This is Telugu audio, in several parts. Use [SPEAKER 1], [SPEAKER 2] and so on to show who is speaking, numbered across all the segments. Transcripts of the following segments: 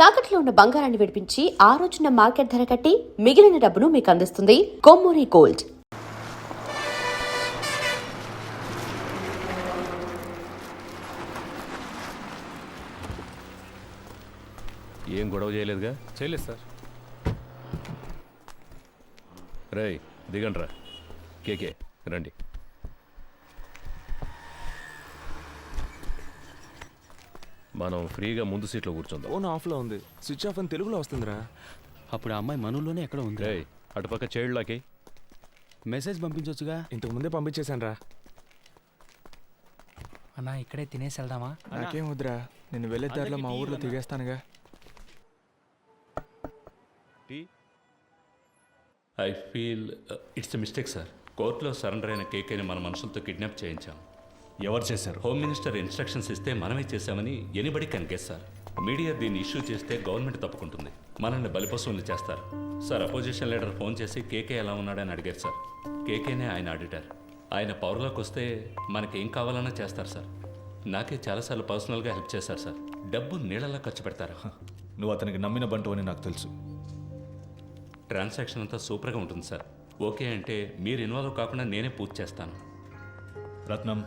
[SPEAKER 1] తాకట్లో ఉన్న బంగారాన్ని విడిపించి ఆ రోజున మార్కెట్ ధర కట్టి మిగిలిన డబ్బును మీకు అందిస్తుంది కొమ్మూరి గోల్డ్.
[SPEAKER 2] ఏం గొడవ చేయలేదుగా?
[SPEAKER 3] చేయలేదు సార్.
[SPEAKER 2] రేయ్ దిగండ్రా. కేకే రండి. మనం ఫ్రీగా ముందు సీట్లో కూర్చుందాం.
[SPEAKER 3] ఫోన్ ఆఫ్లో ఉంది, స్విచ్ ఆఫ్ అని తెలుగులో వస్తుందిరా.
[SPEAKER 4] అప్పుడు ఆ అమ్మాయి మనలోనే ఎక్కడ ఉంది?
[SPEAKER 2] రేయ్ అటుపక్క చైల్డ్లాకి
[SPEAKER 4] మెసేజ్ పంపించవచ్చుగా.
[SPEAKER 3] ఇంతకు ముందే పంపించేశాను రా.
[SPEAKER 5] అన్నా ఇక్కడే తినేసి వెళ్దామా?
[SPEAKER 3] నాకేం వద్దురా, నేను వెళ్ళే దారిలో మా ఊర్లో తిరిగేస్తానుగా.
[SPEAKER 6] I feel it's a mistake sir. కోర్టులో సరెండర్ అయిన కేకేని మన మనుషులతో కిడ్నాప్ చేయించాం.
[SPEAKER 7] ఎవరు చేశారు?
[SPEAKER 6] హోమ్ మినిస్టర్ ఇన్స్ట్రక్షన్స్ ఇస్తే మనమే చేశామని anybody can guess sir. Media దీన్ని ఇష్యూ చేస్తే గవర్నమెంట్ తప్పుకుంటుంది, మనల్ని బలిపశువులు చేస్తారు సార్. అపోజిషన్ లీడర్ ఫోన్ చేసి కేకే ఎలా ఉన్నాడని అడిగారు సార్. కేకేనే ఆయన ఆడిటర్. ఆయన పవర్లోకి వస్తే మనకేం కావాలన్నా చేస్తారు సార్. నాకే చాలాసార్లు పర్సనల్గా హెల్ప్ చేశారు సార్. డబ్బు నీళ్ళలా ఖర్చు పెడతారు.
[SPEAKER 7] నువ్వు అతనికి నమ్మిన బంటు అని నాకు తెలుసు.
[SPEAKER 6] ట్రాన్సాక్షన్ అంతా సూపర్గా ఉంటుంది సార్. ఓకే అంటే మీరు ఇన్వాల్వ్ కాకుండా నేనే పూర్తి చేస్తాను.
[SPEAKER 7] రత్నం,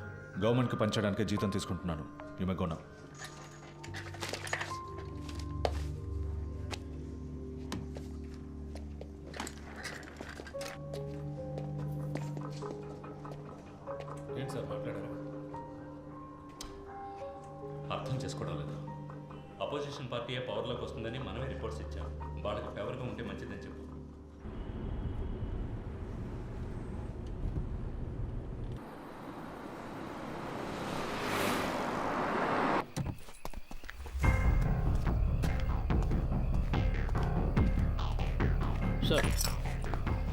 [SPEAKER 7] గవర్నమెంట్కి పంచడానికి జీతం తీసుకుంటున్నాను. ఈమె
[SPEAKER 6] ఏంటి సార్ మాట్లాడారా? అర్థం చేసుకోవడం లేదు. అపోజిషన్ పార్టీయే పవర్లోకి వస్తుందని మనమే రిపోర్ట్స్ ఇచ్చాం. వాళ్ళకి ఫేవర్గా ఉంటే మంచిదని చెప్పు.
[SPEAKER 8] సార్,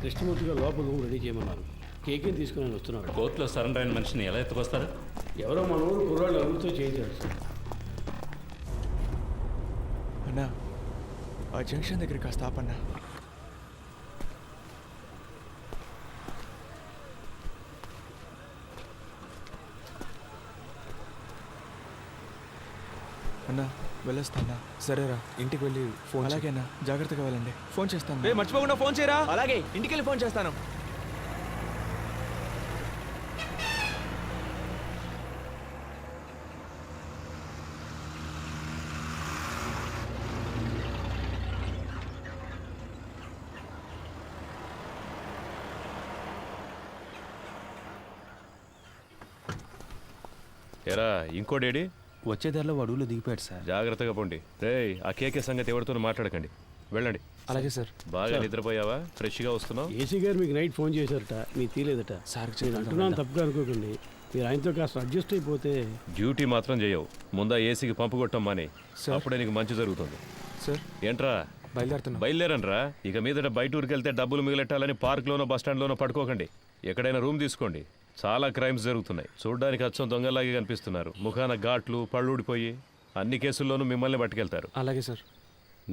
[SPEAKER 8] కృష్ణమూర్తి గారు లోపల రూమ్ రెడీ చేయమన్నారు. కేకేని తీసుకుని వస్తున్నాడు.
[SPEAKER 6] కోర్టులో సరెండర్ అయిన మనిషిని ఎలా ఎత్తుకొస్తారు?
[SPEAKER 8] ఎవరో మన ఊరు కుర్రాళ్ళు ఎవరితో చేయించారు సార్.
[SPEAKER 3] అన్నా, ఆ జంక్షన్ దగ్గర కాస్త ఆపన్నా. అన్నా వెళ్ళొస్తానా? సరేరా, ఇంటికి వెళ్ళి ఫోన్. అలాగేనా, జాగ్రత్తగా వెళ్ళండి. ఫోన్ చేస్తాను. మర్చిపోకుండా ఫోన్ చేయరా. అలాగే, ఇంటికి వెళ్ళి ఫోన్ చేస్తాను.
[SPEAKER 2] ఎరా ఇంకోడేడి?
[SPEAKER 4] వచ్చే దారిలో వాడు ఊళ్ళో దిగిపోయాడు సార్.
[SPEAKER 2] జాగ్రత్తగా పోండి. రేయ్ ఆ కేకే సంగతి ఎవరితోనూ మాట్లాడకండి, వెళ్ళండి.
[SPEAKER 3] అలాగే సార్.
[SPEAKER 2] బాగా నిద్రపోయావా? ఫ్రెష్గా వస్తున్నావు?
[SPEAKER 8] ఏసీ గారు మీకు నైట్ ఫోన్ చేశారట, మీకు తీలేదట.
[SPEAKER 3] సార్
[SPEAKER 8] నేను అంటున్నాను తప్పుగా అనుకోకండి. మీరు ఆయనతో కాస్త అడ్జస్ట్ అయిపోతే.
[SPEAKER 2] డ్యూటీ మాత్రం చేయవు. ముందా ఏసీకి పంపు కొట్టం మాని, అప్పుడే నీకు మంచి జరుగుతుంది.
[SPEAKER 3] సార్
[SPEAKER 2] ఏంట్రా బయలుదేరనరా? ఇక మీదట బయట ఊరికి వెళ్తే డబ్బులు మిగిలెట్టాలని పార్క్లోనో బస్టాండ్లోనో పడుకోకండి. ఎక్కడైనా రూమ్ తీసుకోండి. చాలా క్రైమ్స్ జరుగుతున్నాయి. చూడ్డానికి అచ్చం దొంగలాగే కనిపిస్తున్నారు. ముఖాన ఘాట్లు, పళ్ళూడిపోయి అన్ని కేసుల్లోనూ మిమ్మల్ని పట్టుకెళ్తారు.
[SPEAKER 3] అలాగే సార్.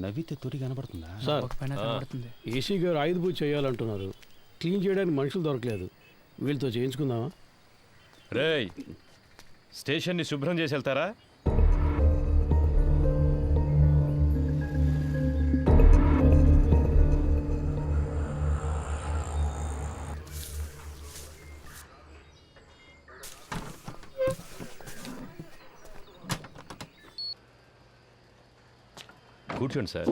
[SPEAKER 4] నవ్వితే తొలి కనబడుతుందా
[SPEAKER 8] సార్? ఏసీ గారు ఆయుధ పూజ చేయాలంటున్నారు. క్లీన్ చేయడానికి మనుషులు దొరకలేదు. వీళ్ళతో చేయించుకుందామా?
[SPEAKER 2] రేయ్ స్టేషన్ని శుభ్రం చేసి వెళ్తారా? కూర్చోండి సార్.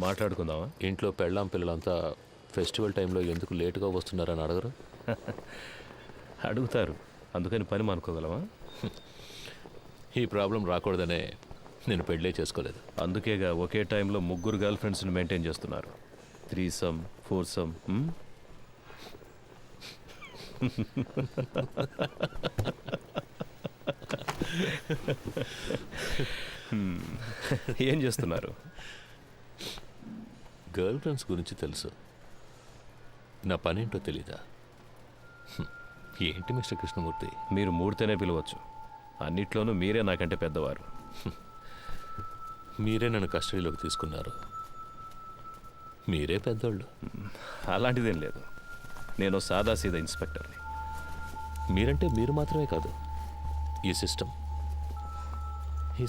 [SPEAKER 2] మాట్లాడుకుందామా?
[SPEAKER 9] ఇంట్లో పెళ్ళాం పిల్లలంతా ఫెస్టివల్ టైంలో ఎందుకు లేటుగా వస్తున్నారని అడగరు?
[SPEAKER 2] అడుగుతారు, అందుకని పని మానుకోగలమా?
[SPEAKER 9] ఈ ప్రాబ్లం రాకూడదనే నేను పెళ్ళే చేసుకోలేదు.
[SPEAKER 2] అందుకేగా ఒకే టైంలో 3 గర్ల్ ఫ్రెండ్స్ని మెయింటైన్ చేస్తున్నారు. 3సమ్ 4సమ్. ఏం చేస్తున్నారు?
[SPEAKER 9] గర్ల్ ఫ్రెండ్స్ గురించి తెలుసు, నా పనేంటో తెలీదా? ఏంటి మిస్టర్ కృష్ణమూర్తి?
[SPEAKER 2] మీరు మూడితేనే పిలవచ్చు. అన్నిట్లోనూ మీరే నాకంటే పెద్దవారు.
[SPEAKER 9] మీరే నన్ను కస్టడీలోకి తీసుకున్నారు, మీరే పెద్దోళ్ళు.
[SPEAKER 2] అలాంటిదేం లేదు, నేను సాదాసీదా ఇన్స్పెక్టర్ని.
[SPEAKER 9] మీరంటే మీరు మాత్రమే కాదు, ఈ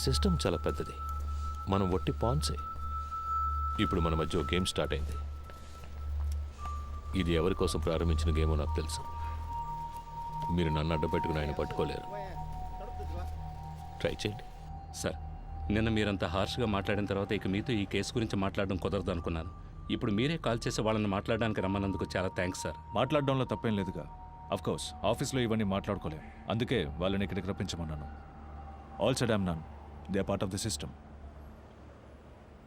[SPEAKER 9] సిస్టమ్ చాలా పెద్దది. మనం ఒట్టి పాన్సే. ఇప్పుడు మన మధ్య ఒక గేమ్ స్టార్ట్ అయింది. ఇది ఎవరి కోసం ప్రారంభించిన గేమో నాకు తెలుసు. మీరు నన్ను అడ్డుపెట్టుకుని ఆయన పట్టుకోలేరు. ట్రై చేయండి.
[SPEAKER 6] సార్, నిన్న మీరంతా హార్ష్గా మాట్లాడిన తర్వాత ఇక మీతో ఈ కేసు గురించి మాట్లాడడం కుదరదు అనుకున్నాను. ఇప్పుడు మీరే కాల్ చేసి వాళ్ళని మాట్లాడడానికి రమ్మన్నందుకు చాలా థ్యాంక్స్ సార్.
[SPEAKER 7] మాట్లాడడంలో తప్పేం లేదుగా. కోర్స్ ఆఫీస్లో ఇవన్నీ మాట్లాడుకోలేం. అందుకే వాళ్ళని ఇక్కడికి రప్పించమన్నాను. All said I'm none. They are part of the system.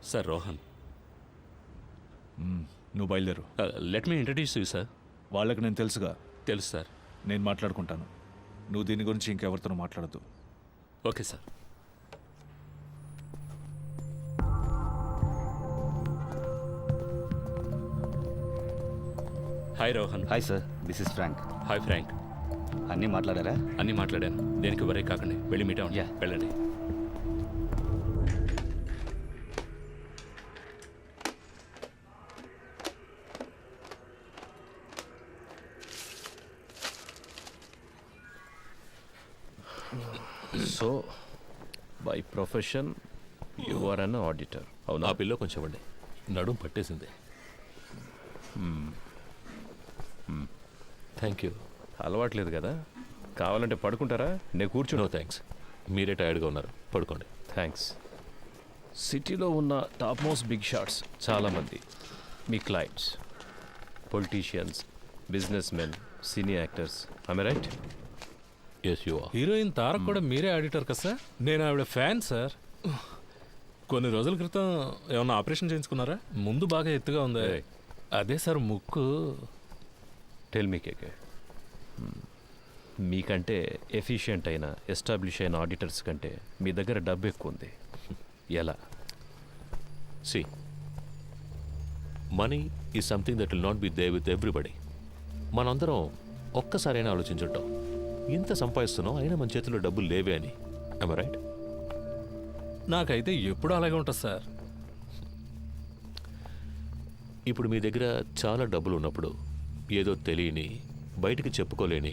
[SPEAKER 6] Sir Rohan,
[SPEAKER 7] నువ్వు బయలుదేరు.
[SPEAKER 6] Let me introduce you sir.
[SPEAKER 7] వాళ్ళకి నేను తెలుసుగా.
[SPEAKER 6] తెలుసు సార్.
[SPEAKER 7] నేను మాట్లాడుకుంటాను. నువ్వు దీని గురించి ఇంకెవరితోనూ మాట్లాడద్దు.
[SPEAKER 6] Okay sir. Hi Rohan.
[SPEAKER 10] Hi sir, this is Frank.
[SPEAKER 6] Hi Frank.
[SPEAKER 10] అన్నీ మాట్లాడారా?
[SPEAKER 6] అన్నీ మాట్లాడాను. దేనికి వరే కాకండి, వెళ్ళి మీట్ అవ్వండి.
[SPEAKER 10] Yeah.
[SPEAKER 6] వెళ్ళండి.
[SPEAKER 2] So by profession you are an auditor. అవునా?
[SPEAKER 9] ఆ పిల్లో కొంచెం ఇవ్వండి. నడుం పట్టేసింది. Thank you.
[SPEAKER 2] అలవాట్లేదు కదా. కావాలంటే పడుకుంటారా? నేను కూర్చుని.
[SPEAKER 9] No thanks. మీరే టైర్డ్గా ఉన్నారు, పడుకోండి.
[SPEAKER 2] థ్యాంక్స్. సిటీలో ఉన్న టాప్ మోస్ట్ బిగ్ షాట్స్ చాలామంది మీ clients, politicians, business men, cine actors. I right?
[SPEAKER 9] Yes you are.
[SPEAKER 11] Heroine Tarak కూడా మీరే ఆడిటర్ కదా సార్? నేను ఆవిడ ఫ్యాన్ సార్. కొన్ని రోజుల క్రితం ఏమన్నా ఆపరేషన్ చేయించుకున్నారా? ముందు బాగా ఎత్తుగా ఉంది. అదే సార్ ముక్కు.
[SPEAKER 2] టెల్ మీ కేకే, మీకంటే ఎఫిషియెంట్ అయిన ఎస్టాబ్లిష్ అయిన ఆడిటర్స్ కంటే మీ దగ్గర డబ్బు ఎక్కువ ఉంది. ఎలా?
[SPEAKER 9] See, money is something that will not be there with everybody. మనందరం ఒక్కసారైనా ఆలోచించుంటాం, ఇంత సంపాదిస్తున్నాం అయినా మన చేతిలో డబ్బులు లేవే అని. I'm right?
[SPEAKER 11] నాకైతే ఎప్పుడు అలాగే ఉంటుంది సార్.
[SPEAKER 9] ఇప్పుడు మీ దగ్గర చాలా డబ్బులు ఉన్నప్పుడు ఏదో తెలియని, బయటికి చెప్పుకోలేని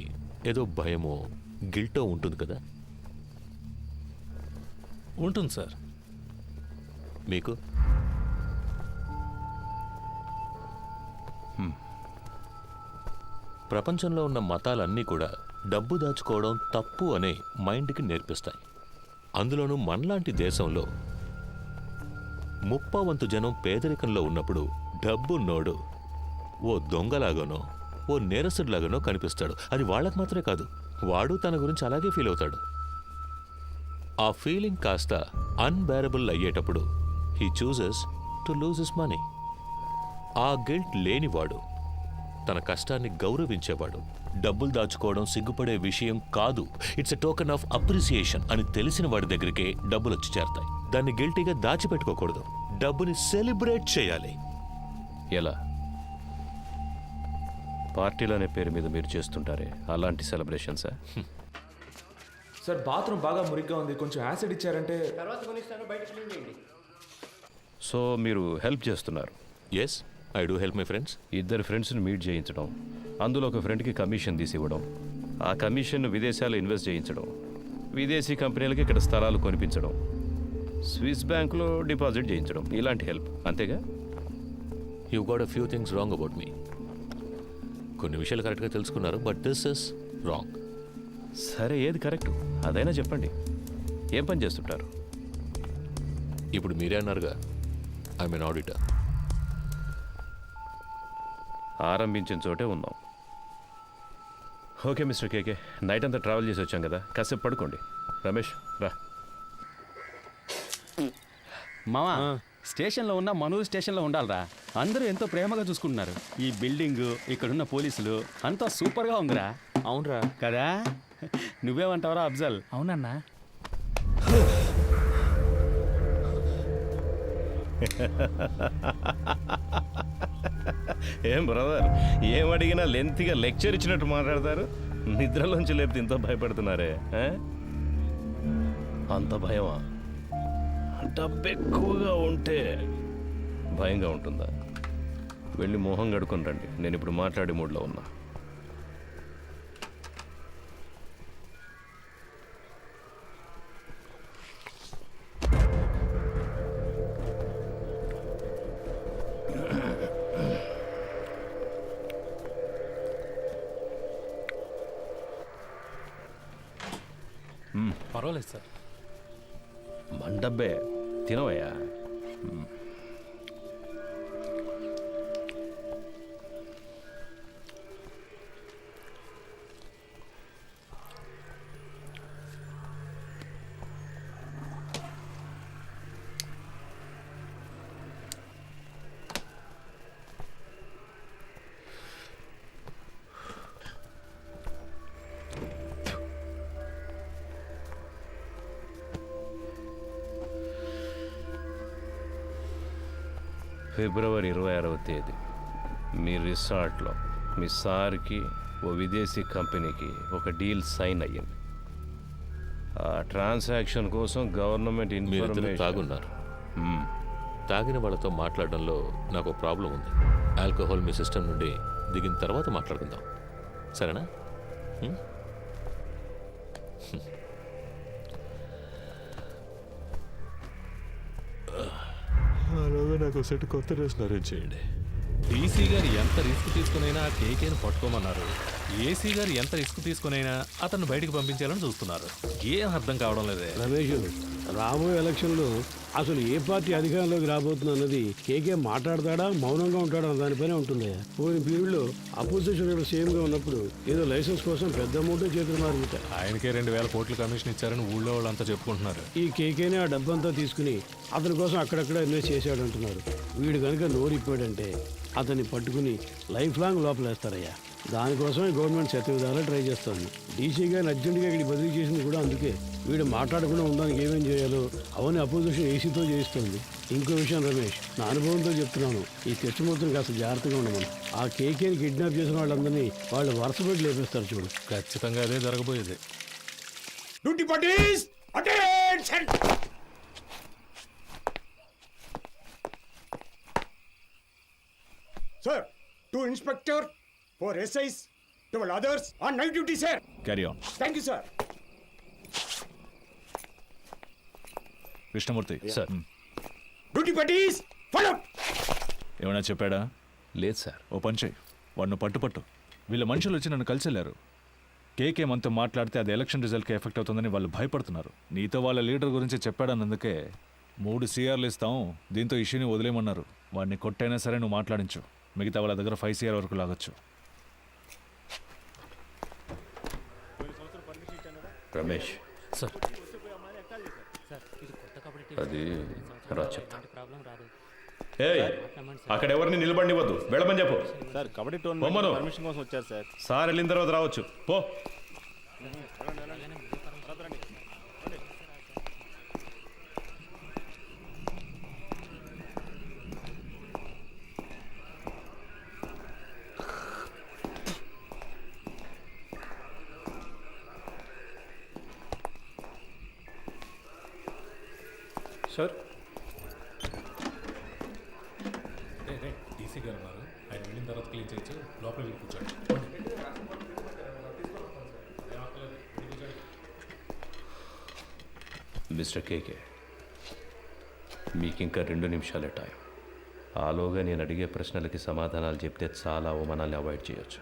[SPEAKER 9] ఏదో భయమో గిల్టో ఉంటుంది కదా.
[SPEAKER 11] ఉంటుంది సార్.
[SPEAKER 9] మీకు? ప్రపంచంలో ఉన్న మతాలన్నీ కూడా డబ్బు దాచుకోవడం తప్పు అనే మైండ్కి నేర్పిస్తాయి. అందులోనూ మనలాంటి దేశంలో 30% జనం పేదరికంలో ఉన్నప్పుడు డబ్బున్నోడు ఓ దొంగలాగానో ఓ నేరస్తుడిలాగానో కనిపిస్తాడు. అది వాళ్ళకు మాత్రమే కాదు, వాడు తన గురించి అలాగే ఫీల్ అవుతాడు. ఆ ఫీలింగ్ కాస్త అన్బేరబుల్ అయ్యేటప్పుడు he chooses to lose his money. ఆ గిల్ట్ లేనివాడు, తన కష్టాన్ని గౌరవించేవాడు, డబ్బులు దాచుకోవడం సిగ్గుపడే విషయం కాదు, it's a token of appreciation అని తెలిసిన వాడి దగ్గరికే డబ్బులు వచ్చి చేరతాయి. దాన్ని గిల్టీగా దాచిపెట్టుకోకూడదు, డబ్బుని సెలబ్రేట్ చేయాలి.
[SPEAKER 2] ఎలా? పార్టీలు అనే పేరు మీద మీరు చేస్తుంటారే అలాంటి సెలబ్రేషన్సా?
[SPEAKER 3] సార్, బాత్రూమ్ బాగా మురిగ్గా ఉంది, కొంచెం యాసిడ్ ఇచ్చారంటే.
[SPEAKER 2] సో మీరు హెల్ప్ చేస్తున్నారు?
[SPEAKER 9] Yes, I do help my friends.
[SPEAKER 2] ఇద్దరు ఫ్రెండ్స్ని మీట్ చేయించడం, అందులో ఒక ఫ్రెండ్కి కమిషన్ తీసి ఇవ్వడం, ఆ కమిషన్ను విదేశాల్లో ఇన్వెస్ట్ చేయించడం, విదేశీ కంపెనీలకి ఇక్కడ స్థలాలు కొనిపించడం, స్విస్ బ్యాంకులో డిపాజిట్ చేయించడం, ఇలాంటి హెల్ప్. అంతేగా?
[SPEAKER 9] You got a few things wrong about me. కొన్ని విషయాలు కరెక్ట్గా తెలుసుకున్నారు, బట్ దిస్ ఇస్ రాంగ్.
[SPEAKER 2] సరే, ఏది కరెక్ట్ అదైనా చెప్పండి. ఏం పని చేస్తుంటారు?
[SPEAKER 9] ఇప్పుడు మీరే అన్నారుగా, ఐ మీన్ ఆడిటర్.
[SPEAKER 2] ఆరంభించిన చోటే ఉన్నాం. ఓకే మిస్టర్ కేకే, నైట్ అంతా ట్రావెల్ చేసి వచ్చాం కదా, కాసేపు పడుకోండి. రమేష్ రా.
[SPEAKER 4] మావా, స్టేషన్లో ఉన్న మనూరు స్టేషన్లో ఉండాలిరా. అందరూ ఎంతో ప్రేమగా చూసుకుంటున్నారు. ఈ బిల్డింగ్, ఇక్కడున్న పోలీసులు అంతా సూపర్గా ఉందిరా.
[SPEAKER 3] అవునరా
[SPEAKER 4] కదా? నువ్వేమంటావరా అఫ్జల్?
[SPEAKER 5] అవునన్నా.
[SPEAKER 2] ఏం బ్రదర్, ఏం అడిగినా లెంత్గా లెక్చర్ ఇచ్చినట్టు మాట్లాడతారు. నిద్రలోంచి లేపితే ఇంత భయపడుతున్నారే? అంత భయమా? డబ్బు ఎక్కువగా ఉంటే భయంగా ఉంటుందా? వెళ్ళి మొహం కడుకొని రండి, నేను ఇప్పుడు మాట్లాడే మూడ్లో ఉన్నా.
[SPEAKER 11] పర్వాలేదు సార్.
[SPEAKER 2] మండబ్బే తినవయ్యా. ఫిబ్రవరి 26వ తేదీ మీ రిసార్ట్లో మీ సార్కి ఓ విదేశీ కంపెనీకి ఒక డీల్ సైన్ అయ్యింది. ఆ ట్రాన్సాక్షన్ కోసం గవర్నమెంట్
[SPEAKER 9] మీరిద్దరు
[SPEAKER 2] ఇన్ఫర్మేషన్
[SPEAKER 9] తాగున్నారు. తాగిన వాళ్ళతో మాట్లాడడంలో నాకు ఒక ప్రాబ్లం ఉంది. ఆల్కహాల్ మీ సిస్టమ్ నుండి దిగిన తర్వాత మాట్లాడుకుందాం, సరేనా? అలాగే నాకు సెట్ కొత్త డ్రెస్ అరేంజ్ చేయండి.
[SPEAKER 11] డీసీ గారు ఎంత రిస్క్ తీసుకునైనా కేకేను పట్టుకోమన్నారు. ఏసీ గారు ఎంత రిస్క్ తీసుకునైనా అతను బయటికి పంపించాలని చూస్తున్నారు. ఏం అర్థం కావడం లేదే.
[SPEAKER 8] రమేష్, రాబోయే ఎలక్షన్లో అసలు ఏ పార్టీ అధికారంలోకి రాబోతుంది అన్నది కేకే మాట్లాడతాడా మౌనంగా ఉంటాడా అన్న దానిపైనే ఉంటుంది. పోయిన పీరియడ్లో అపోజిషన్ లీడర్ సీఎంగా ఉన్నప్పుడు ఏదో లైసెన్స్ కోసం పెద్ద అమౌంట్ చేతులు మారుతాయి.
[SPEAKER 11] ఆయనకే 2,000 కోట్ల కమిషన్ ఇచ్చారని ఊళ్ళో వాళ్ళంతా చెప్పుకుంటున్నారు.
[SPEAKER 8] ఈ కేకేనే ఆ డబ్బంతా తీసుకుని అతని కోసం అక్కడక్కడ ఇన్వెస్ట్ చేశాడు అంటున్నారు. వీడు కనుక నోరిప్పాడంటే అతన్ని పట్టుకుని లైఫ్ లాంగ్ లోపలేస్తారయ్యా. దానికోసమే గవర్నమెంట్ శతవిధాలా ట్రై చేస్తుంది. డీసీ గారిని అర్జెంటుగా ఇక్కడికి బదిలీ చేసింది కూడా అందుకే. వీడు మాట్లాడకుండా ఉండడానికి ఏమేం చేయాలో అవన్నీ అపోజిషన్ ఏసీతో చేయిస్తుంది. ఇంకో విషయం రమేష్, నా అనుభవంతో చెప్తున్నాను, ఈ తెచ్చుమూర్తిని కాస్త జాగ్రత్తగా ఉండమని. ఆ కేకేని కిడ్నాప్ చేసిన వాళ్ళందరినీ వాళ్ళు వరుస పెట్టి లేపేస్తారు చూడు.
[SPEAKER 11] ఖచ్చితంగా అదే జరగబోయేది.
[SPEAKER 12] Sir, 2 inspector, 4 SIs, 12 others on night duty, sir.
[SPEAKER 7] Carry on.
[SPEAKER 12] Thank you, sir.
[SPEAKER 7] Krishnamurthy
[SPEAKER 2] sir.
[SPEAKER 12] Duty buddies, follow.
[SPEAKER 7] ఏమైనా చెప్పాడా?
[SPEAKER 2] లేదు సార్.
[SPEAKER 7] ఓ పని చేయి, వాడిని పట్టు. వీళ్ళ మనుషులు వచ్చి నన్ను కలిసి వెళ్ళారు. కేకే మనతో మాట్లాడితే అది ఎలక్షన్ రిజల్ట్కి ఎఫెక్ట్ అవుతుందని వాళ్ళు భయపడుతున్నారు. నీతో వాళ్ళ లీడర్ గురించి చెప్పాడన్నందుకే 3 CRలు ఇస్తాం, దీంతో ఇష్యూని వదిలేయమన్నారు. వాడిని కొట్టైనా సరే నువ్వు మాట్లాడించు. మిగతా వాళ్ళ దగ్గర 5 CR వరకు లాగొచ్చు.
[SPEAKER 2] రమేష్
[SPEAKER 11] సార్,
[SPEAKER 2] అది రా చెప్తా. ఏయ్, అక్కడ ఎవరిని నిలబడివద్దు, వెళ్ళమని చెప్పు.
[SPEAKER 10] సార్ కబడ్డీ
[SPEAKER 2] పొమ్మను.
[SPEAKER 10] పర్మిషన్ కోసం వచ్చారు సార్.
[SPEAKER 2] సార్ వెళ్ళిన తర్వాత రావచ్చు. పో.
[SPEAKER 11] సార్, డీసీ గారు ఉన్నారు, ఆయన వెళ్ళిన తర్వాత క్లీన్ చేయొచ్చు. లోపల వెళ్ళి కూర్చోండి.
[SPEAKER 2] మిస్టర్ కేకే, మీకు ఇంకా 2 నిమిషాలే టైం. ఆలోగా నేను అడిగే ప్రశ్నలకి సమాధానాలు చెప్తే చాలా అవమానాలు అవాయిడ్ చేయొచ్చు.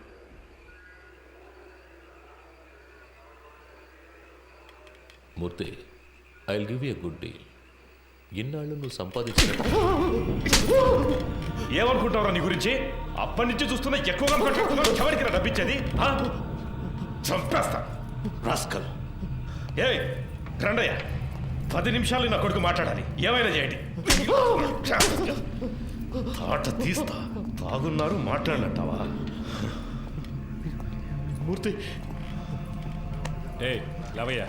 [SPEAKER 9] Murthy, I will give you a good deal. ఇన్నాళ్ళు నువ్వు సంపాదించిన
[SPEAKER 2] ఏమనుకుంటావురా నీ గురించి? అప్పటి నుంచి చూస్తున్నా ఎక్కువగా మాట్లాడుతున్నావు. ఎవరికి డబ్బిచ్చేది? చంపేస్తా రాస్కల్. ఏ రండయ్య, 10 నిమిషాలు నా కొడుకు మాట్లాడాలి. ఏమైనా చేయండి. తాట తీస్తా. తాగున్నారు, మాట్లాడినట్టావా?
[SPEAKER 9] మూర్తి,
[SPEAKER 11] ఏ లవయ్య,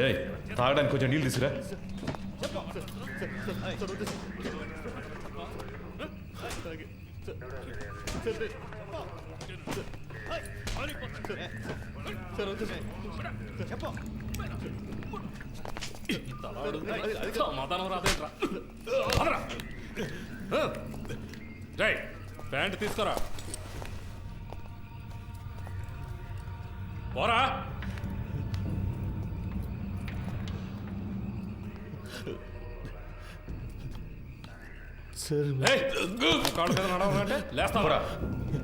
[SPEAKER 2] ఏయ్, తాగడానికి కొంచెం నీళ్ళు తీసుకురా.
[SPEAKER 11] సమాధానం రాదేంట్రా? ప్యాంట్ తీసుకురా. పోరా.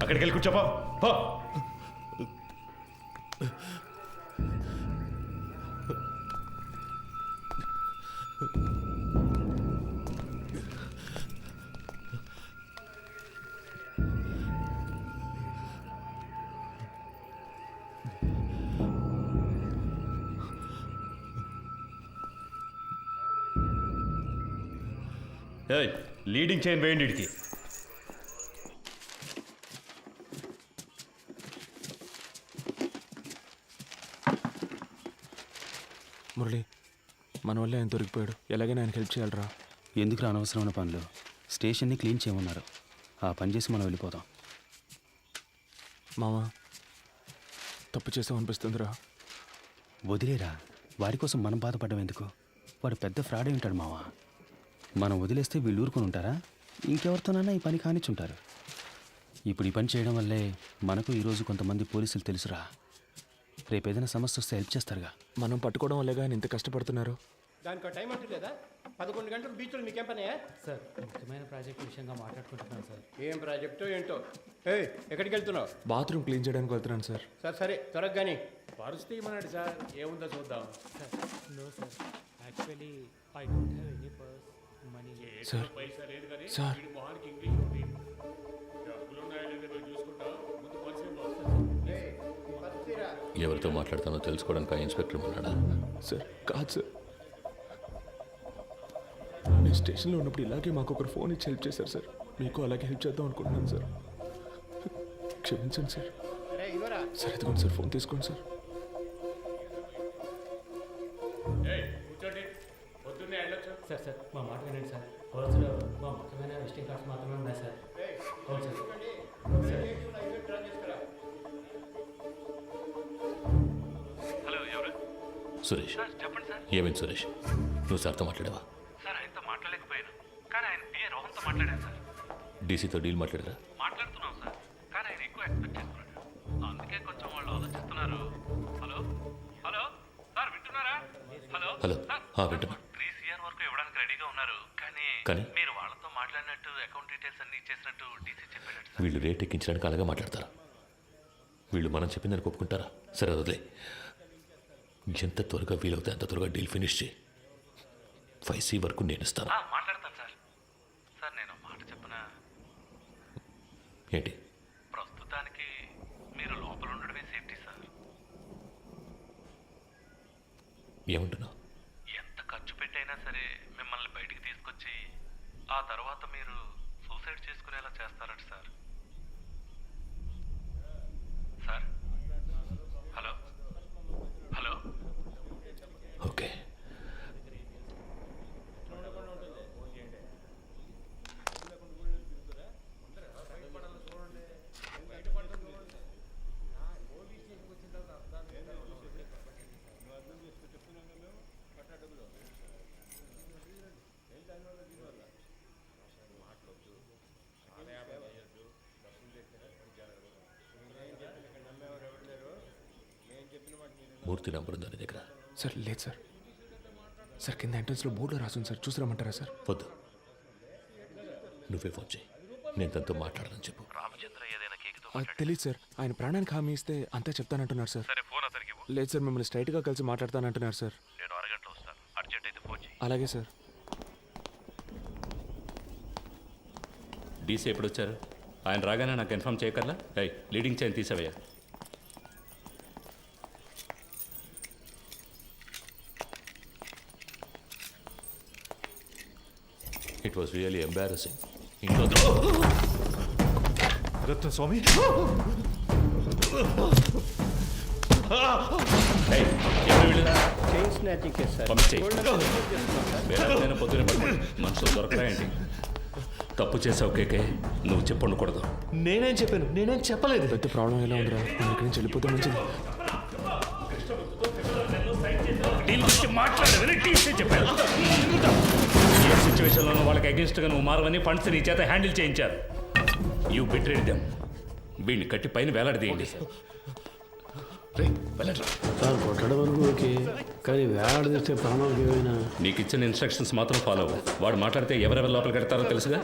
[SPEAKER 2] అక్కడికి వెళ్ళి కూర్చోపా. లీడింగ్ చైన్ వేయండి ఇడికి.
[SPEAKER 3] మురళి, మన వల్ల ఆయన దొరికిపోయాడు. ఎలాగైనా ఆయనకి హెల్ప్ చేయాలరా.
[SPEAKER 4] ఎందుకు అనవసరమైన పనులు? స్టేషన్ని క్లీన్ చేయమన్నారు. ఆ పని చేసి మనం వెళ్ళిపోదాం.
[SPEAKER 3] మామ, తప్పు చేసాం అనిపిస్తుందిరా.
[SPEAKER 4] వదిలేరా, వాడి కోసం మనం బాధపడడం ఎందుకు? వాడు పెద్ద ఫ్రాడే ఉంటాడు మావా. మనం వదిలేస్తే వీళ్ళు ఊరుకొని ఉంటారా? ఇంకెవరితోనైనా ఈ పని కానిచ్చుంటారు. ఇప్పుడు ఈ పని చేయడం వల్లే మనకు ఈరోజు కొంతమంది పోలీసులు తెలుసురా. రేపు ఏదైనా సమస్య వస్తే హెల్ప్ చేస్తారుగా.
[SPEAKER 3] మనం పట్టుకోవడం వల్లేగా ఆయన ఇంత కష్టపడుతున్నారు.
[SPEAKER 12] దానికి టైం అంటూ లేదా? 11 గంటలు బీచ్లో మీకేం పనే?
[SPEAKER 5] సార్ ముఖ్యమైన ప్రాజెక్ట్ విషయంగా మాట్లాడుకుంటున్నాను సార్.
[SPEAKER 12] ఏం ప్రాజెక్టో ఏంటో. ఎక్కడికి వెళ్తున్నావు?
[SPEAKER 3] బాత్రూమ్ క్లీన్ చేయడానికి వెళ్తున్నాను సార్.
[SPEAKER 12] సరే త్వరగా కానీ.
[SPEAKER 2] పరిస్థితి ఏమన్నాడు సార్? ఏముందో చూద్దాం.
[SPEAKER 5] No sir, actually I don't have any purse money.
[SPEAKER 3] Sir sir
[SPEAKER 9] ఎవరితో మాట్లాడతానో తెలుసుకోవడానికి ఆ ఇన్స్పెక్టర్ ఉన్నాడా?
[SPEAKER 3] సార్ కాదు సార్, నేను స్టేషన్లో ఉన్నప్పుడు ఇలాగే మాకు ఒకరు ఫోన్ ఇచ్చి హెల్ప్ చేశారు సార్. మీకు అలాగే హెల్ప్ చేద్దాం అనుకుంటున్నాను సార్. క్షమించండి సార్. సార్ ఎదుగుండి సార్, ఫోన్ తీసుకోండి సార్.
[SPEAKER 5] సార్ సార్ మా మాట వినండి సార్. పర్సులో మా ముఖ్యమైన విజిటింగ్ కార్డ్స్ మాత్రమే ఉన్నాయి సార్. అవును సార్.
[SPEAKER 6] హలో, ఎవరు?
[SPEAKER 9] సురేష్.
[SPEAKER 6] చెప్పండి సార్.
[SPEAKER 9] ఏమైంది సురేష్? నువ్వు సార్తో మాట్లాడావా?
[SPEAKER 6] సార్ ఆయనతో మాట్లాడలేకపోయాను, కానీ ఆయన పిఏ రోహన్తో మాట్లాడాను సార్.
[SPEAKER 9] డీసీతో డీల్ మాట్లాడారా?
[SPEAKER 6] మాట్లాడుతున్నాం సార్, కానీ ఆయన ఎక్కువ ఎక్స్పెక్ట్ చేస్తున్నాడు. అందుకే కొంచెం వాళ్ళు ఆలోచిస్తున్నారు. హలో హలో సార్, వింటున్నారా? హలో
[SPEAKER 9] హలో,
[SPEAKER 6] సార్,
[SPEAKER 9] వింటున్నా.
[SPEAKER 6] 3 CR వరకు ఇవ్వడానికి రెడీగా ఉన్నారు, కానీ
[SPEAKER 9] కానీ?
[SPEAKER 6] మీరు వాళ్ళతో మాట్లాడినట్టు అకౌంట్ డీటెయిల్స్ అన్ని ఇచ్చేసినట్టు డీసీ చెప్పాడు సార్.
[SPEAKER 9] వీళ్ళు రేట్ ఎక్కించడానికి అలాగే మాట్లాడతారా? వీళ్ళు మనం చెప్పిందని ఒప్పుకుంటారా? సరే వదిలే. ఎంత త్వరగా వీలవుతే అంత త్వరగా డీల్ ఫినిష్ చేయి. 5C వరకు నేను ఇస్తాను.
[SPEAKER 6] మాట్లాడతాను సార్. సార్ నేను మాట చెప్పనా?
[SPEAKER 9] ఏంటి?
[SPEAKER 6] ప్రస్తుతానికి మీరు లోపల ఉండడమే సేఫ్టీ సార్.
[SPEAKER 9] ఏమంటున్నావు?
[SPEAKER 6] ఎంత ఖర్చు పెట్టైనా సరే మిమ్మల్ని బయటికి తీసుకొచ్చి ఆ తర్వాత మీరు సూసైడ్ చేసుకునేలా చేస్తారట sir. Sir hello hello.
[SPEAKER 9] Okay. Murthy number ఉందా నీ దగ్గర?
[SPEAKER 3] సార్ లేదు సార్. సార్ కింద ఎంట్రన్స్లో బోర్డులో రాసుంది సార్, చూసిరమ్మంటారా సార్?
[SPEAKER 9] వద్దు, నువ్వే ఫోన్ చేయి. నేను తనతో మాట్లాడాలని చెప్పు.
[SPEAKER 6] రామచంద్ర ఏదైనా కేకుతో
[SPEAKER 3] అది తెలియదు సార్. ఆయన ప్రాణానికి హామీ ఇస్తే అంతా చెప్తానంటున్నారు సార్.
[SPEAKER 6] సరే ఫోన్ అతనికి ఇవ్వు.
[SPEAKER 3] లేదు సార్, మిమ్మల్ని స్ట్రైట్గా కలిసి మాట్లాడతానంటున్నారు సార్.
[SPEAKER 6] నేను అరగంటలో వస్తాను, అర్జెంట్ అయితే ఫోన్ చేయి.
[SPEAKER 3] అలాగే సార్.
[SPEAKER 6] డీసీ ఎప్పుడు వచ్చారు? ఆయన రాగానే నాకు ఇన్ఫార్మ్ చేయగలరా? లీడింగ్ చైన్ తీసావయ్యా.
[SPEAKER 9] It was really embarrassing. Ratna Swamy,
[SPEAKER 12] chain snatching case sir.
[SPEAKER 6] పొద్దునే మనుషులు దొరకరా ఏంటి? తప్పు చేసావు కేకే, నువ్వు చెప్పండకూడదు.
[SPEAKER 9] నేనేం చెప్పాను? నేనేం చెప్పలేదు.
[SPEAKER 3] పెద్ద ప్రాబ్లం ఎలా ఉందిరా? నేను ఇక్కడి నుంచి వెళ్ళిపోతే మంచిది.
[SPEAKER 6] ఏ సిచ్యువేషన్లోనూ వాళ్ళకి అగేన్స్ట్గా నువ్వు మారవని ఫండ్స్ నీ చేత హ్యాండిల్ చేయించారు. You betrayed them. వీడిని కట్టి పైన వేలాడదీయండి.
[SPEAKER 8] సార్ కొట్టడం వరకు ఓకే, కానీ వేలాడదీస్తే ప్రాణాలకు ఏమైనా.
[SPEAKER 6] నీకు ఇచ్చిన ఇన్స్ట్రక్షన్స్ మాత్రం ఫాలో అవ్వు. వాడు మాట్లాడితే ఎవరెవరు లోపల కడతారో తెలుసుగా.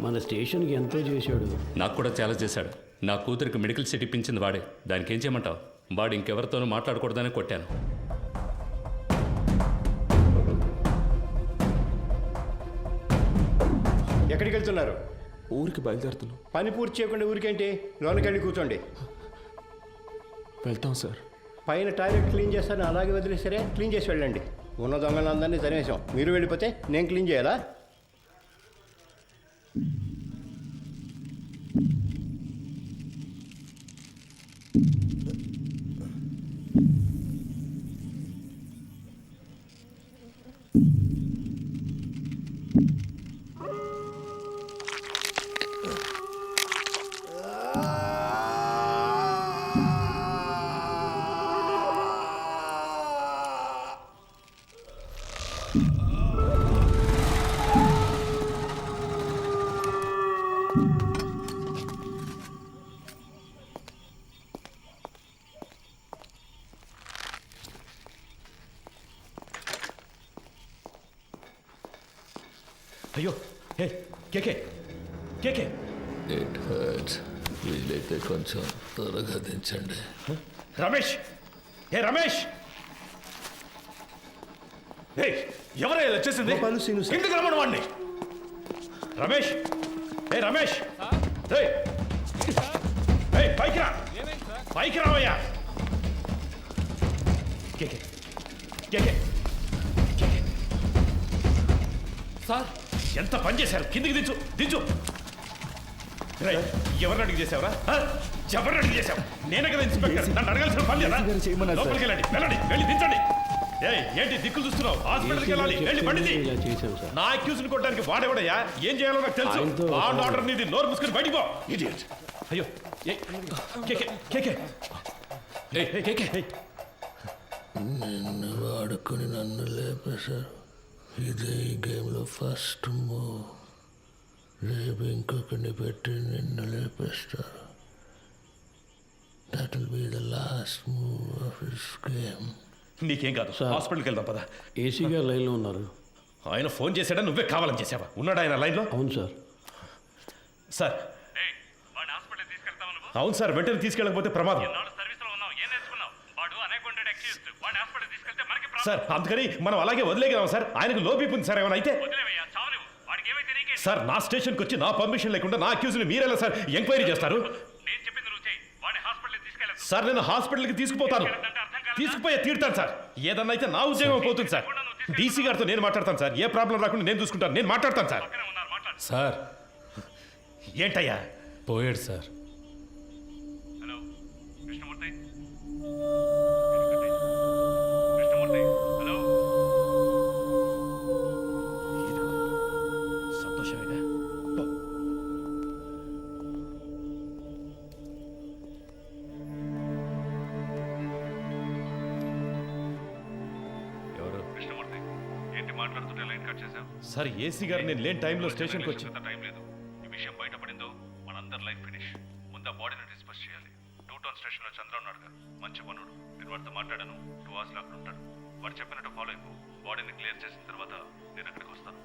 [SPEAKER 8] మన స్టేషన్కి ఎంతో చేశాడు.
[SPEAKER 6] నాకు కూడా చాలా చేశాడు. నా కూతురికి మెడికల్ సీట్ ఇప్పించింది వాడే. దానికి ఏం చేయమంటావు? వాడు ఇంకెవరితోనూ మాట్లాడకూడదని కొట్టాను.
[SPEAKER 12] ఎక్కడికి వెళ్తున్నారు?
[SPEAKER 3] ఊరికి బయలుదేరుతున్నాం.
[SPEAKER 12] పని పూర్తి చేయకుండా ఊరికేంటి? లోనకెళ్ళి కూర్చోండి.
[SPEAKER 3] వెళ్తాం సార్.
[SPEAKER 12] పైన టాయిలెట్ క్లీన్ చేస్తాను, అలాగే వదిలేసరే క్లీన్ చేసి వెళ్ళండి. ఉన్న దొంగలందరినీ తరిమేశాం. మీరు వెళ్ళిపోతే నేను క్లీన్ చేయాలా?
[SPEAKER 2] అయ్యో హే కేకే కేకే
[SPEAKER 9] ఇట్ హర్ట్స్ వీలైతే కొంచెం త్వరగా దించండి.
[SPEAKER 2] రమేష్ ఏ రమేష్ ఏ ఎవరే ఇలా చేసింది కిందకి రమ్మను వాడిని. రమేష్ ఏ రమేష్ పైకి రా పైకి రావయ్యా. కేకే కేకే కేకే
[SPEAKER 11] సార్
[SPEAKER 2] ఎంత పని చేశారు, కిందికి దించు దించు. ఎవరిని అడిగి చేసావురా, ఎవరిని అడిగి చేసావు? నేనే కదా ఇన్స్పెక్టర్, నన్ను అడగాల్సిన పని లేదా? లోపలికి వెళ్ళండి వెళ్ళండి వెళ్ళి దించండి. ఏంటి దిక్కులు చూస్తున్నావు? హాస్పిటల్కి వెళ్ళాలి, వెళ్ళి బండిది. నా అక్యూజ్ని కొట్టడానికి వాడేవాడయ్యా, ఏం చేయాలో నాకు తెలుసు. ఆర్డర్ నీది, నోరు మూసుకుని బయటికి పో. ఇడియట్. అయ్యో కేకే కేకే కేకే
[SPEAKER 9] నిన్ను వాడుకొని నన్ను లేపేశారు. ఇదే ఈ గేమ్లో ఫస్ట్ మూవ్. రేపు ఇంకొకరిని పెట్టి నిన్ను లేపేస్తారు. That will be the last move of this game.
[SPEAKER 2] నీకేం కాదు, హాస్పిటల్కి వెళ్దాం పద.
[SPEAKER 8] ఏసీ గారు లైన్లో ఉన్నారు.
[SPEAKER 2] ఆయన ఫోన్ చేశాడా, నువ్వే కావాలని చేసావా? ఉన్నాడా ఆయన లైన్లో?
[SPEAKER 8] అవును సార్.
[SPEAKER 2] సార్ అవును సార్, వెంటనే తీసుకెళ్ళకపోతే ప్రమాదం సార్. అందుకని మనం అలాగే వదిలేగలం సార్. ఆయనకు లో బీపీ ఉంది సార్, ఏమైనా అయితే సార్ నా స్టేషన్కి వచ్చి నా పర్మిషన్ లేకుండా నా అక్యూజ్ని మీరెలా సార్ ఎంక్వైరీ చేస్తారు? సార్ నేను హాస్పిటల్కి తీసుకుపోతాను, తీసుకుపోయే తీరుతాను సార్. ఏదన్నా అయితే నా ఉద్యోగం పోతుంది సార్. డీసీ గారితో నేను మాట్లాడతాను సార్, ఏ ప్రాబ్లం రాకుండా నేను చూసుకుంటాను, నేను మాట్లాడతాను సార్.
[SPEAKER 11] సార్
[SPEAKER 2] ఏంటయ్యా
[SPEAKER 11] పోయాడు సార్.
[SPEAKER 2] సంతోషమేగా. ఎవరు?
[SPEAKER 6] ఏంటి మాట్లాడుతుంటే లైన్ కట్ చేసావు?
[SPEAKER 2] సార్ ఏసీ గారు నేను లేని టైంలో స్టేషన్కి వచ్చి
[SPEAKER 6] టైం లేదు. ఈ విషయం బయటపడిందో మనందరి లైఫ్ ఫినిష్. ముందు ఆ బాడీని డిస్పస్ చేయాలి. 2 టౌన్ స్టేషన్లో చంద్ర ఉన్నాడు కదా, మంచి పనుడు. నేను వాడితో మాట్లాడాను, 2 hours అక్కడ ఉంటాడు. వాడు చెప్పినట్టు ఫాలో అయిపో. బాడీని క్లియర్ చేసిన తర్వాత నేను అక్కడికి వస్తాను.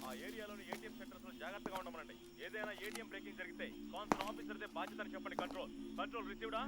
[SPEAKER 12] ఆ ఏరియాలోని ఏటీఎం సెంటర్స్ లో జాగ్రత్తగా ఉండమనండి. ఏదైనా ఏటీఎం బ్రేకింగ్ జరిగితే కాన్సర్న్ ఆఫీసర్దే బాధ్యతని చెప్పండి. కంట్రోల్ కంట్రోల్ రిసీవ్డా?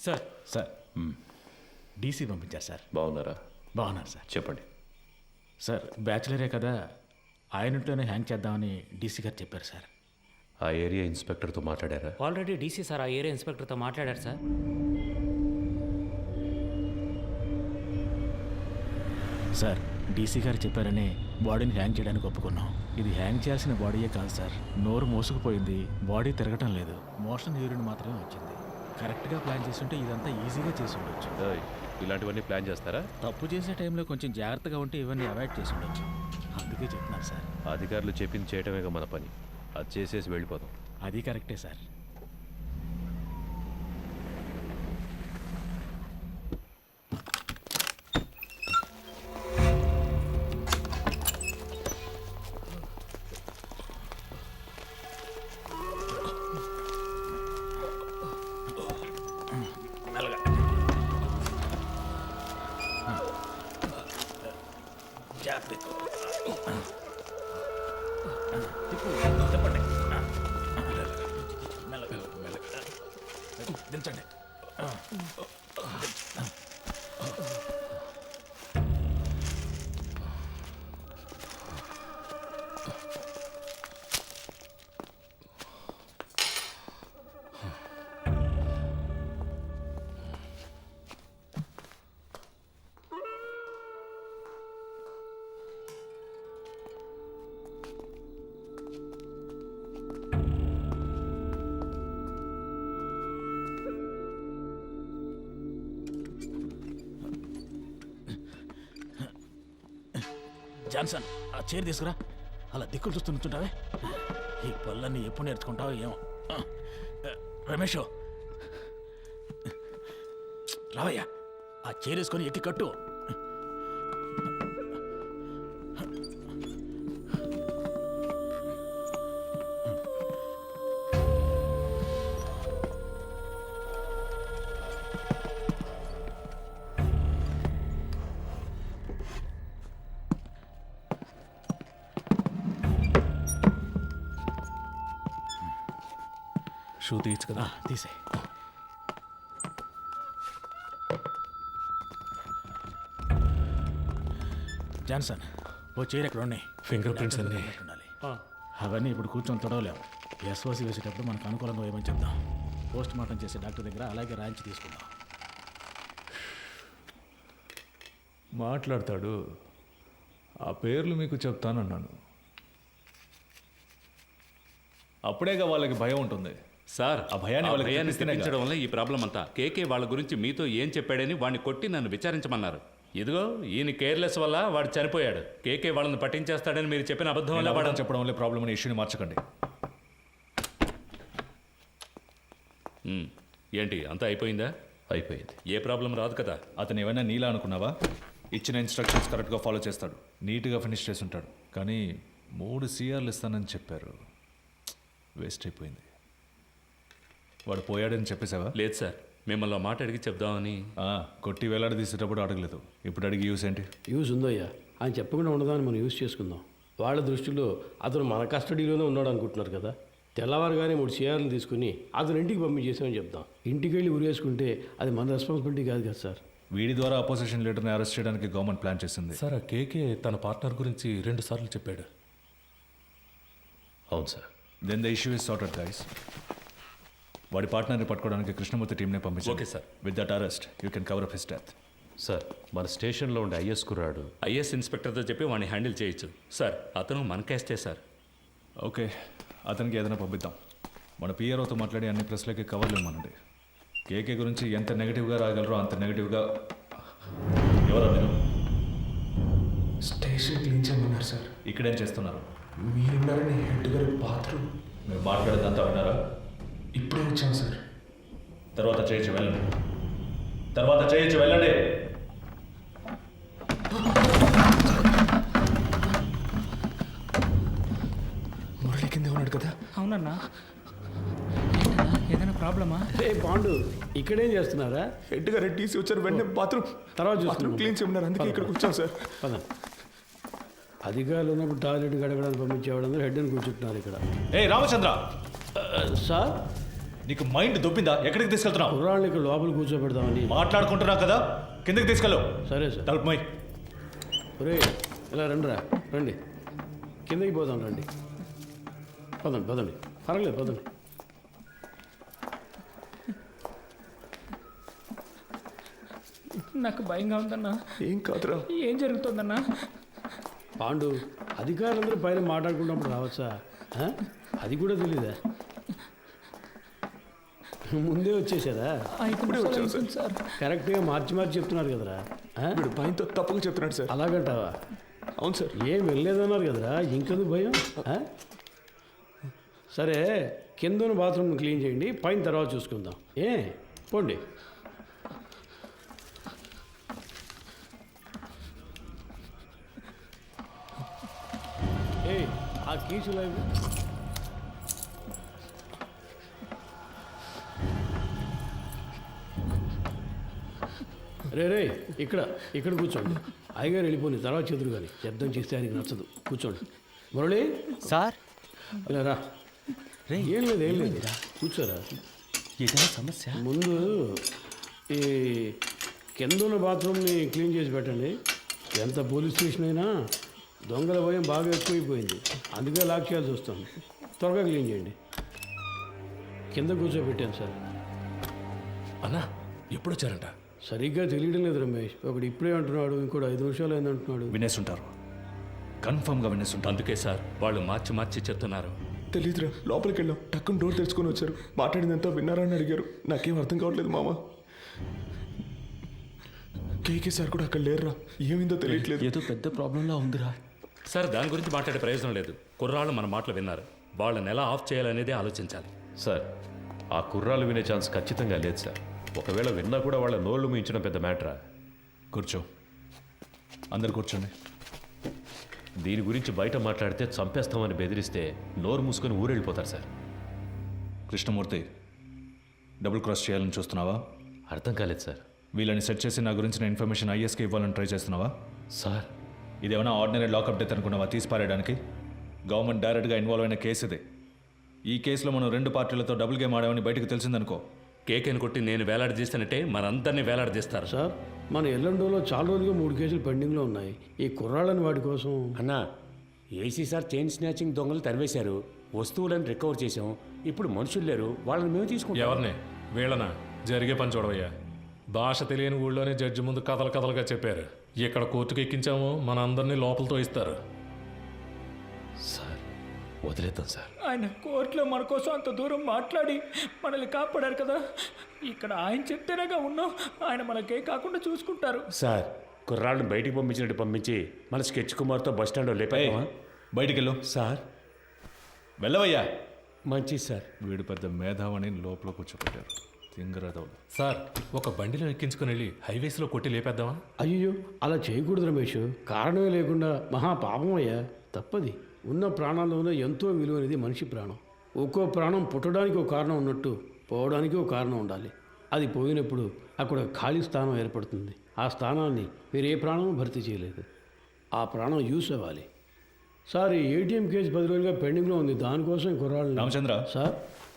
[SPEAKER 5] సార్ సార్ డీసీ పంపించారు సార్.
[SPEAKER 2] బాగున్నారా?
[SPEAKER 5] బాగున్నారు సార్.
[SPEAKER 2] చెప్పండి
[SPEAKER 5] సార్ బ్యాచులరే కదా, ఆయనతోనే హ్యాంగ్ చేద్దామని డీసీ గారు చెప్పారు సార్.
[SPEAKER 2] ఆ ఏరియా ఇన్స్పెక్టర్తో మాట్లాడారా?
[SPEAKER 5] ఆల్రెడీ డీసీ సార్ ఆ ఏరియా ఇన్స్పెక్టర్తో మాట్లాడారు సార్. సార్ డీసీ గారు చెప్పారని బాడీని హ్యాంగ్ చేయడానికి ఒప్పుకున్నాం. ఇది హ్యాంగ్ చేయాల్సిన బాడీయే కాదు సార్. నోరు మోసుకుపోయింది, బాడీ తిరగటం లేదు, మోషన్ యూరిన్ మాత్రమే వచ్చింది. కరెక్ట్గా ప్లాన్ చేస్తుంటే ఇదంతా ఈజీగా చేసి ఉండొచ్చు.
[SPEAKER 2] ఇలాంటివన్నీ ప్లాన్ చేస్తారా?
[SPEAKER 5] తప్పు చేసే టైంలో కొంచెం జాగ్రత్తగా ఉంటే ఇవన్నీ అవాయిడ్ చేసి ఉండొచ్చు. అందుకే చెప్తున్నారు సార్.
[SPEAKER 2] అధికారులు చెప్పింది చేయటమేగా మన పని. అది చేసేసి వెళ్ళిపోతాం.
[SPEAKER 5] అది కరెక్టే సార్. దించండి. జాన్సన్, ఆ చైర్ తీసుకురా. అలా దిక్కులు చూస్తూ నుంచుంటావే. ఈ పళ్ళన్నీ ఎప్పుడు నేర్చుకుంటావో ఏమో. రమేష్, రావయ్యా, ఆ చైర్ వేసుకొని ఎక్కి కట్టు.
[SPEAKER 11] షూ తీయచ్చు కదా?
[SPEAKER 5] తీసే. జాన్సన్, ఓ చైర్ ఎక్కడ ఉన్నాయి?
[SPEAKER 11] ఫింగర్ ప్రింట్స్ అన్నీ
[SPEAKER 5] ఉండాలి. అవన్నీ ఇప్పుడు కూర్చొని తొడవలేము. ఎస్ఓసి వేసేటప్పుడు మనకు అనుకూలంగా ఏమని చెప్దాం. పోస్ట్ మార్టం చేసే డాక్టర్ దగ్గర అలాగే రాయించి తీసుకుందాం.
[SPEAKER 7] మాట్లాడతాడు. ఆ పేర్లు మీకు చెప్తానన్నాను. అప్పుడేగా వాళ్ళకి భయం ఉంటుంది.
[SPEAKER 6] సార్,
[SPEAKER 7] ఆ భయాన్ని వాళ్ళకి తెప్పిస్తేనే
[SPEAKER 6] తెప్పించడం వల్ల ఈ ప్రాబ్లం అంతా. కేకే వాళ్ళ గురించి మీతో ఏం చెప్పాడని వాడిని కొట్టి నన్ను విచారించమన్నారు. ఇదిగో ఈయన కేర్లెస్ వల్ల వాడు చనిపోయాడు. కేకే వాళ్ళని పట్టించేస్తాడని మీరు చెప్పిన అబద్ధం వల్ల వాడు
[SPEAKER 7] చెప్పడం వల్ల ప్రాబ్లం అనే ఇష్యూని మార్చకండి.
[SPEAKER 6] ఏంటి అంతా అయిపోయిందా?
[SPEAKER 2] అయిపోయింది.
[SPEAKER 6] ఏ ప్రాబ్లం రాదు కదా?
[SPEAKER 7] అతను ఏమైనా నీలా అనుకున్నావా? ఇచ్చిన ఇన్స్ట్రక్షన్స్ కరెక్ట్గా ఫాలో చేస్తాడు, నీట్గా ఫినిష్ చేసి ఉంటాడు. కానీ 3 CRలు ఇస్తానని చెప్పారు. వేస్ట్ అయిపోయింది. వాడు పోయాడని చెప్పేసావా?
[SPEAKER 6] లేదు సార్, మిమ్మల్ని మాట అడిగి చెప్దామని.
[SPEAKER 7] కొట్టి వేలాడి తీసేటప్పుడు అడగలేదు, ఇప్పుడు అడిగి యూస్ ఏంటి?
[SPEAKER 8] యూజ్ ఉందయ్యా. ఆయన చెప్పకుండా ఉండదాన్ని మనం యూజ్ చేసుకుందాం. వాళ్ళ దృష్టిలో అతను మన కస్టడీలోనే ఉన్నాడు అనుకుంటున్నారు కదా. తెల్లవారుగానే 3 CRలు తీసుకుని అతను ఇంటికి పంపించేసామని చెప్తాం. ఇంటికి వెళ్ళి ఉరేసుకుంటే అది మన రెస్పాన్సిబిలిటీ కాదు కదా సార్.
[SPEAKER 7] వీడి ద్వారా అపోజిషన్ లీడర్ని అరెస్ట్ చేయడానికి గవర్నమెంట్ ప్లాన్ చేసింది.
[SPEAKER 11] సార్, ఆ కేకే తన పార్ట్నర్ గురించి 2 సార్లు చెప్పాడు.
[SPEAKER 2] అవును sir.
[SPEAKER 7] Then the issue is sorted guys. వాడి పార్ట్నర్ని పట్టుకోవడానికి కృష్ణమూర్తి టీంనే పంపించారు.
[SPEAKER 6] Okay sir.
[SPEAKER 7] With that arrest you can cover up his death.
[SPEAKER 2] Sir, మన స్టేషన్లో ఉండే ఐఎస్ కుర్రాడు
[SPEAKER 6] ఐఎస్ ఇన్స్పెక్టర్తో చెప్పి వాడిని హ్యాండిల్ చేయొచ్చు సార్. అతను మన కేస్టే సార్.
[SPEAKER 7] ఓకే, అతనికి ఏదైనా పంపిద్దాం. మన పిఆర్ఓతో మాట్లాడి అన్ని ప్రెస్లకి కవర్లు ఇవ్వమనండి. కేకే గురించి ఎంత నెగిటివ్గా రాగలరో అంత నెగిటివ్గా. ఎవరో మీరు
[SPEAKER 3] స్టేషన్ క్లీన్ చేయమన్నారు సార్.
[SPEAKER 7] ఇక్కడేం చేస్తున్నారు?
[SPEAKER 3] మీరున్నారని హెడ్ గారి బాత్రూమ్.
[SPEAKER 7] మీరు మాట్లాడేదంతా విన్నారా?
[SPEAKER 3] ఇప్పుడే వచ్చాం సార్.
[SPEAKER 7] తర్వాత చేయొచ్చు వెళ్ళండి. తర్వాత చేయొచ్చు వెళ్ళండి.
[SPEAKER 3] మురళి కింద ఉన్నాడు కదా.
[SPEAKER 5] అవునన్నా, ఏదైనా ప్రాబ్లమా?
[SPEAKER 8] పాండు, ఇక్కడేం చేస్తున్నారా?
[SPEAKER 3] హెడ్ గారు టీసీ వచ్చారు, వెంటనే బాత్రూమ్
[SPEAKER 8] తర్వాత
[SPEAKER 3] క్లీన్ చేయమన్నారు. అందుకే ఇక్కడికి వచ్చాం సార్.
[SPEAKER 8] పద. అధికారులు ఉన్నప్పుడు టాయిలెట్ గడగడానికి పంపించేవాళ్ళందరూ హెడ్ అని కూర్చుంటున్నారు ఇక్కడ.
[SPEAKER 7] రామచంద్ర
[SPEAKER 8] సార్,
[SPEAKER 7] నీకు మైండ్ దొబ్బిందా? ఎక్కడికి తీసుకెళ్తున్నావు?
[SPEAKER 8] కుర్రాళ్ళని ఇక్కడ లోపల కూర్చోబెడదామని.
[SPEAKER 7] మాట్లాడుకుంటున్నావు కదా, కిందకి తీసుకెళ్ళు.
[SPEAKER 8] సరే సార్.
[SPEAKER 7] తలుపు మై.
[SPEAKER 8] ఒరే, ఇలా రండిరా, రండి, కిందకి పోదాం, రండి. పదండి పదండి, పర్వాలేదు పదండి.
[SPEAKER 5] నాకు భయంగా ఉందన్నా.
[SPEAKER 3] ఏం కాదురా.
[SPEAKER 5] ఏం జరుగుతుందన్నా?
[SPEAKER 8] పాండు, అధికారులందరూ పైన మాట్లాడుకున్నప్పుడు రావచ్చా? ఆ? అది కూడా తెలీదా? ముందే వచ్చేసారా?
[SPEAKER 3] ఇప్పుడే వచ్చాను సార్.
[SPEAKER 8] కరెక్ట్గా మార్చి చెప్తున్నారు కదరా. ఆ?
[SPEAKER 3] వీడు భయంతో తప్పుగా చెప్తున్నాడు సార్.
[SPEAKER 8] అలాగంటావా?
[SPEAKER 3] అవును సార్.
[SPEAKER 8] ఏం వెళ్ళలేదన్నారు కదరా, ఇంకెందుకు భయం? ఆ? సరే, కింద బాత్రూమ్ క్లీన్ చేయండి, పైన తర్వాత చూసుకుందాం. పోండి. ఆ కీసులు రే ఇక్కడ కూర్చోండి. అయ్యగారు వెళ్ళిపోయి తర్వాత చెదురు కానీ శబ్దం చేస్తే ఆయనకి నచ్చదు. కూర్చోండి. మురళి
[SPEAKER 4] సార్
[SPEAKER 8] ఇలా రా. ఏం లేదు కూర్చోరా.
[SPEAKER 4] ఏదైనా సమస్య?
[SPEAKER 8] ముందు ఈ కింద ఉన్న బాత్రూమ్ని క్లీన్ చేసి పెట్టండి. ఎంత పోలీస్ స్టేషన్ అయినా దొంగల భయం బాగా ఎక్కువైపోయింది, అందుకే లాక్ చేయాల్సి వస్తుంది. త్వరగా క్లీన్ చేయండి. కింద కూర్చోబెట్టాను సార్.
[SPEAKER 11] అన్నా ఎప్పుడు వచ్చారంట?
[SPEAKER 8] సరిగ్గా తెలియడం లేదు రమేష్. ఒకడు ఇప్పుడే అంటున్నాడు, ఇంకోటి 5 నిమిషాలు అయిందంటున్నాడు.
[SPEAKER 7] వినేస్తుంటారు, కన్ఫర్మ్గా వినేస్తుంటారు.
[SPEAKER 6] అందుకే సార్ వాళ్ళు మార్చి చెప్తున్నారు.
[SPEAKER 3] తెలీదురా. లోపలికి వెళ్ళాం, టక్కున డోర్ తెరుచుకొని వచ్చారు. మాట్లాడిందంతా విన్నారా అని అడిగారు. నాకేం అర్థం కావట్లేదు మామ. కేకే సార్ కూడా అక్కడ లేరురా. ఏమైందో తెలియట్లేదు.
[SPEAKER 4] ఏదో పెద్ద ప్రాబ్లంలా ఉందిరా.
[SPEAKER 6] సార్ దాని గురించి మాట్లాడే ప్రయోజనం లేదు. కుర్రాళ్ళు మన మాటలు విన్నారు, వాళ్ళని ఎలా ఆఫ్ చేయాలనేది ఆలోచించాలి.
[SPEAKER 2] సార్ ఆ కుర్రాలు వినే ఛాన్స్ ఖచ్చితంగా లేదు సార్. ఒకవేళ విన్నా కూడా వాళ్ళ నోళ్ళు మూయించడం పెద్ద మ్యాటరా?
[SPEAKER 7] కూర్చో, అందరు కూర్చోండి.
[SPEAKER 2] దీని గురించి బయట మాట్లాడితే చంపేస్తామని బెదిరిస్తే నోరు మూసుకొని ఊరెళ్ళిపోతారు సార్.
[SPEAKER 7] కృష్ణమూర్తి, డబుల్ క్రాస్ చేయాలని చూస్తున్నావా?
[SPEAKER 2] అర్థం కాలేదు సార్.
[SPEAKER 7] వీళ్ళని సెట్ చేసి నా గురించిన ఇన్ఫర్మేషన్ ఐఎస్కి ఇవ్వాలని ట్రై చేస్తున్నావా?
[SPEAKER 2] సార్
[SPEAKER 7] ఇదేమైనా ఆర్డినరీ లాకప్ డెత్ అనుకున్నావా తీసి పారేయడానికి? గవర్నమెంట్ డైరెక్ట్గా ఇన్వాల్వ్ అయిన కేసు ఇది. ఈ కేసులో మనం 2 పార్టీలతో డబుల్ గేమ్ ఆడామని బయటకు తెలిసిందనుకో,
[SPEAKER 6] కేకేని కొట్టి నేను వేలాడదీస్తానంటే మనందరినీ వేలాడదీస్తారు.
[SPEAKER 8] సార్, మన ఎల్లండోలో చాలా రోజులుగా 3 కేసులు పెండింగ్లో ఉన్నాయి. ఈ కుర్రాళ్ళని వాటి కోసం.
[SPEAKER 13] అన్నా, ఏసీ సార్ చైన్ స్నాచింగ్ దొంగలు తరివేశారు, వస్తువులను రికవర్ చేసాం. ఇప్పుడు మనుషులు లేరు, వాళ్ళని మేము తీసుకుంటాం.
[SPEAKER 11] ఎవరిని? వీళ్ళనా? జరిగే పని చూడవయ్యా. భాష తెలియని ఊళ్ళోనే జడ్జి ముందు కథలుగా చెప్పారు. ఇక్కడ కోర్టుకు ఎక్కించామో మన అందరినీ లోపలతో ఇస్తారు.
[SPEAKER 2] సార్ వదిలేద్దాం సార్.
[SPEAKER 5] ఆయన కోర్టులో మన కోసం అంత దూరం మాట్లాడి మనల్ని కాపాడారు కదా. ఇక్కడ ఆయన చెప్తేనేగా ఉన్నాం. ఆయన మనకే కాకుండా చూసుకుంటారు.
[SPEAKER 13] సార్, కుర్రాళ్ళని బయటికి పంపించినట్టు పంపించి మన స్కెచ్ కుమార్తో బస్ స్టాండ్లో లేపామా?
[SPEAKER 7] బయటికి వెళ్ళు.
[SPEAKER 13] సార్
[SPEAKER 7] వెళ్ళవయ్యా.
[SPEAKER 13] మంచిది సార్.
[SPEAKER 7] వీడు పెద్ద మేధావని లోపల కూర్చోబెట్టారు. తింగరదవులు.
[SPEAKER 11] సార్ ఒక బండిలో ఎక్కించుకుని వెళ్ళి హైవేస్లో కొట్టి లేపేద్దామా?
[SPEAKER 8] అయ్యో, అలా చేయకూడదు రమేష్. కారణమే లేకుండా మహా పాపం అయ్యా. తప్పది. ఉన్న ప్రాణాల్లోనే ఎంతో విలువైనది మనిషి ప్రాణం. ఒక్కో ప్రాణం పుట్టడానికి ఒక కారణం ఉన్నట్టు పోవడానికి ఒక కారణం ఉండాలి. అది పోయినప్పుడు అక్కడ ఖాళీ స్థానం ఏర్పడుతుంది. ఆ స్థానాన్ని వేరే ప్రాణం భర్తీ చేయలేదు. ఆ ప్రాణం యూస్ అవ్వాలి. సార్, ఈ ఏటీఎం కేసు 10 రోజులుగా పెండింగ్లో ఉంది. దానికోసం కుర్రాళ్ళు.
[SPEAKER 7] రామచంద్ర
[SPEAKER 8] సార్,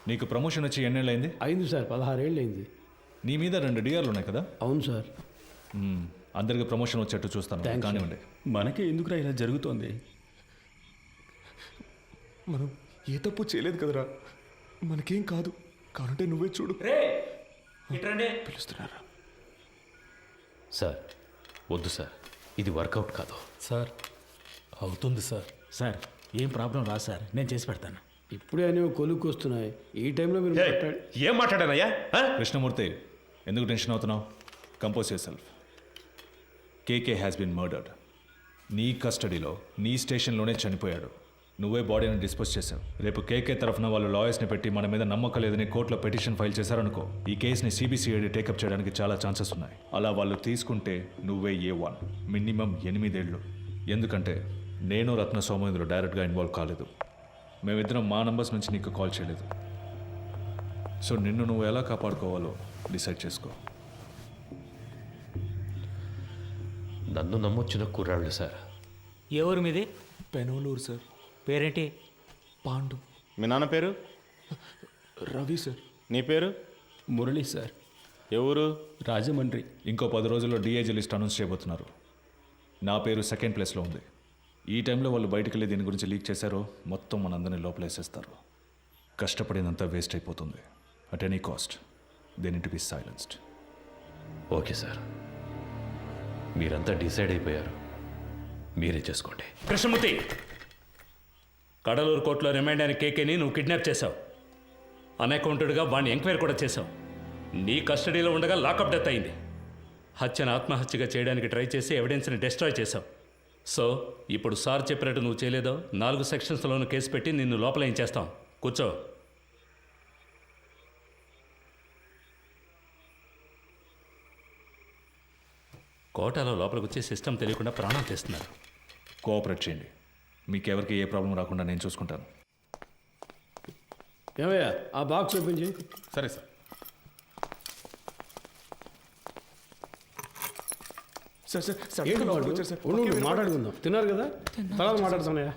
[SPEAKER 7] నీకు ప్రమోషన్ వచ్చి ఎన్నేళ్ళైంది?
[SPEAKER 8] అయింది సార్, 16 ఏళ్ళు అయింది.
[SPEAKER 7] నీ మీద 2 డిఆర్లు ఉన్నాయి కదా?
[SPEAKER 8] అవును సార్.
[SPEAKER 7] అందరికి ప్రమోషన్ వచ్చేట్టు చూస్తాను. కానివ్వండి.
[SPEAKER 4] మనకే ఎందుకురా ఇలా జరుగుతోంది?
[SPEAKER 3] మనం ఏ తప్పు చేయలేదు కదరా. మనకేం కాదు. కానంటే నువ్వే చూడు. పిలుస్తున్నారా?
[SPEAKER 2] సార్ వద్దు సార్, ఇది వర్కౌట్ కాదు.
[SPEAKER 11] సార్ అవుతుంది సార్.
[SPEAKER 5] సార్ ఏం ప్రాబ్లం రా సార్, నేను చేసి పెడతాను.
[SPEAKER 8] ఇప్పుడే అనేవి కొలుక్కు వస్తున్నాయి. ఈ టైంలో మీరు
[SPEAKER 2] ఏం మాట్లాడానయ్యా?
[SPEAKER 7] కృష్ణమూర్తి, ఎందుకు టెన్షన్ అవుతున్నావు? Compose yourself. KK has been murdered. నీ కస్టడీలో, నీ స్టేషన్లోనే చనిపోయాడు. నువ్వే బాడీని డిస్పోజ్ చేశావు. రేపు కేకే తరఫున వాళ్ళు లాయర్స్ని పెట్టి మన మీద నమ్మకం లేదని కోర్టులో పిటిషన్ ఫైల్ చేశారనుకో, ఈ కేసుని సిబిసిఐడి టేకప్ చేయడానికి చాలా ఛాన్సెస్ ఉన్నాయి. అలా వాళ్ళు తీసుకుంటే నువ్వే A1, మినిమం 8 ఏళ్ళు. ఎందుకంటే నేను రత్నస్వామి ఇందులో డైరెక్ట్గా ఇన్వాల్వ్ కాలేదు. మేమిద్దరం మా నంబర్స్ నుంచి నీకు కాల్ చేయలేదు. సో నిన్ను నువ్వు ఎలా కాపాడుకోవాలో డిసైడ్ చేసుకో.
[SPEAKER 2] నన్ను నమ్మొచ్చిన కుర్రాళ్ళు సార్.
[SPEAKER 5] ఎవరు మీది?
[SPEAKER 3] పెనోలూరు సార్.
[SPEAKER 5] పేరేంటి?
[SPEAKER 3] పాండు.
[SPEAKER 10] మీ నాన్న పేరు?
[SPEAKER 3] రవి సార్.
[SPEAKER 10] నీ పేరు?
[SPEAKER 4] మురళి సార్.
[SPEAKER 10] ఎవరు?
[SPEAKER 4] రాజమండ్రి.
[SPEAKER 7] ఇంకో 10 రోజుల్లో డిఐజీ లిస్ట్ అనౌన్స్ చేయబోతున్నారు. నా పేరు 2nd ప్లేస్లో ఉంది. ఈ టైంలో వాళ్ళు బయటకు వెళ్ళి దీని గురించి లీక్ చేశారో మొత్తం మనందరినీ లోపలేసేస్తారు. కష్టపడినంత వేస్ట్ అయిపోతుంది. At any cost they need to be silenced.
[SPEAKER 2] Okay sir. మీరంతా డిసైడ్ అయిపోయారు, మీరే చేసుకోండి.
[SPEAKER 6] కృష్ణమూర్తి, కడలూరు కోర్టులో రిమైండ్ అయిన కేకేని నువ్వు కిడ్నాప్ చేశావు. అన్అకౌంటెడ్గా వాడిని ఎంక్వైరీ కూడా చేశావు. నీ కస్టడీలో ఉండగా లాకప్ డెత్ అయింది. హత్యను ఆత్మహత్యగా చేయడానికి ట్రై చేసి ఎవిడెన్స్ని డిస్ట్రాయ్ చేశావు. సో ఇప్పుడు సార్ చెప్పినట్టు నువ్వు చేయలేదో 4 సెక్షన్స్లోనూ కేసు పెట్టి నిన్ను లోపల ఏం చేస్తాం. కూర్చో. కోటాలో లోపలికి వచ్చి సిస్టమ్ తెలియకుండా ప్రాణాలు తీస్తున్నారు.
[SPEAKER 7] కోఆపరేట్ చేయండి. మీకెవరికి ఏ ప్రాబ్లం రాకుండా నేను చూసుకుంటాను.
[SPEAKER 8] ఏమయ్యా ఆ బాక్స్ ఓపెన్ చేయి.
[SPEAKER 7] సరే సార్.
[SPEAKER 3] సార్ సార్ సార్
[SPEAKER 8] ఏంటి
[SPEAKER 3] లోపలికి
[SPEAKER 8] వాడు?
[SPEAKER 3] వచ్చారు సార్.
[SPEAKER 8] ఉండు,
[SPEAKER 3] ఓకే,
[SPEAKER 8] ఉండు, మాట్లాడుకుందాం. తిన్నారు కదా, తర్వాత మాట్లాడుతున్నాయా?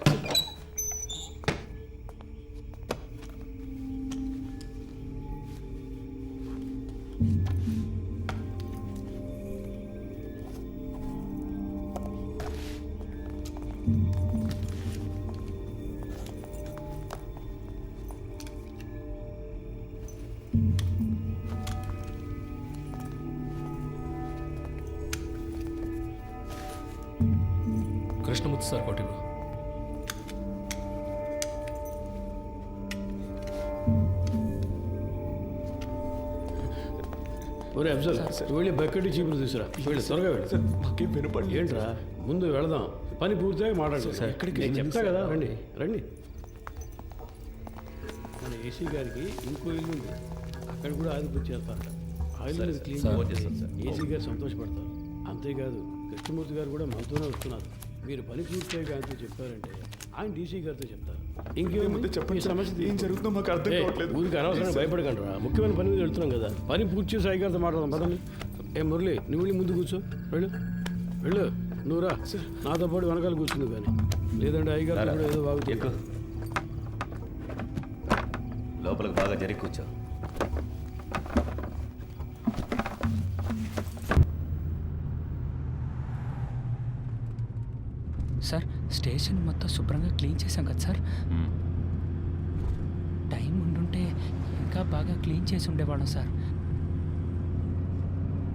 [SPEAKER 11] కృష్ణమూర్తి సార్ కోటి
[SPEAKER 8] ఒరే అఫ్జల్, వెళ్ళి బకెట్ చీపులు తీసురా. వెళ్ళి త్వరగా వెళ్ళి.
[SPEAKER 3] సార్ మాకేం వినపడలేదు.
[SPEAKER 8] ఏంట్రా, ముందు వెళదాం, పని పూర్తిగా మాట్లాడు. నేను చెప్తా కదా, రండి రండి. మన ఏసీ గారికి ఇంకో ఇల్లు ఉంది, అక్కడ కూడా ఆదిపత్తి చేస్తారట. ఆయిల్ క్లీన్ ఏసీ గారు సంతోషపడతారు. అంతేకాదు కృష్ణమూర్తి గారు కూడా మనతోనే వస్తున్నారు. మీరు పని పూర్తిగా ఆయనతో చెప్పారంటే ఆయన డీసీ గారితో చెప్తారు. ఇంకేముంది చెప్పండి, సమస్య
[SPEAKER 3] ఏం జరుగుతుందో మాకు అర్థం కావట్లేదు.
[SPEAKER 8] ఊరికి అనవసరంగా భయపడకండి రా, ముఖ్యమైన పని మీద వెళ్తున్నాం కదా. పని పూర్తి చేసి సాయి గారితో మాట్లాడదాం పదండి. ఏ మురళి, నువ్వు వెళ్ళి ముందు కూర్చో. వెళ్ళు వెళ్ళు, నువ్వు రా, నాతో పాటు వెనకాల కూర్చుంది. కానీ లేదంటే అయ్యగారు కూడా ఏదో బాగుంది.
[SPEAKER 10] లోపలికి బాగా జరిగి కూర్చో.
[SPEAKER 14] సార్, స్టేషన్ మొత్తం శుభ్రంగా క్లీన్ చేశాం కదా సార్. టైం ఉండుంటే ఇంకా బాగా క్లీన్ చేసి ఉండేవాళ్ళం సార్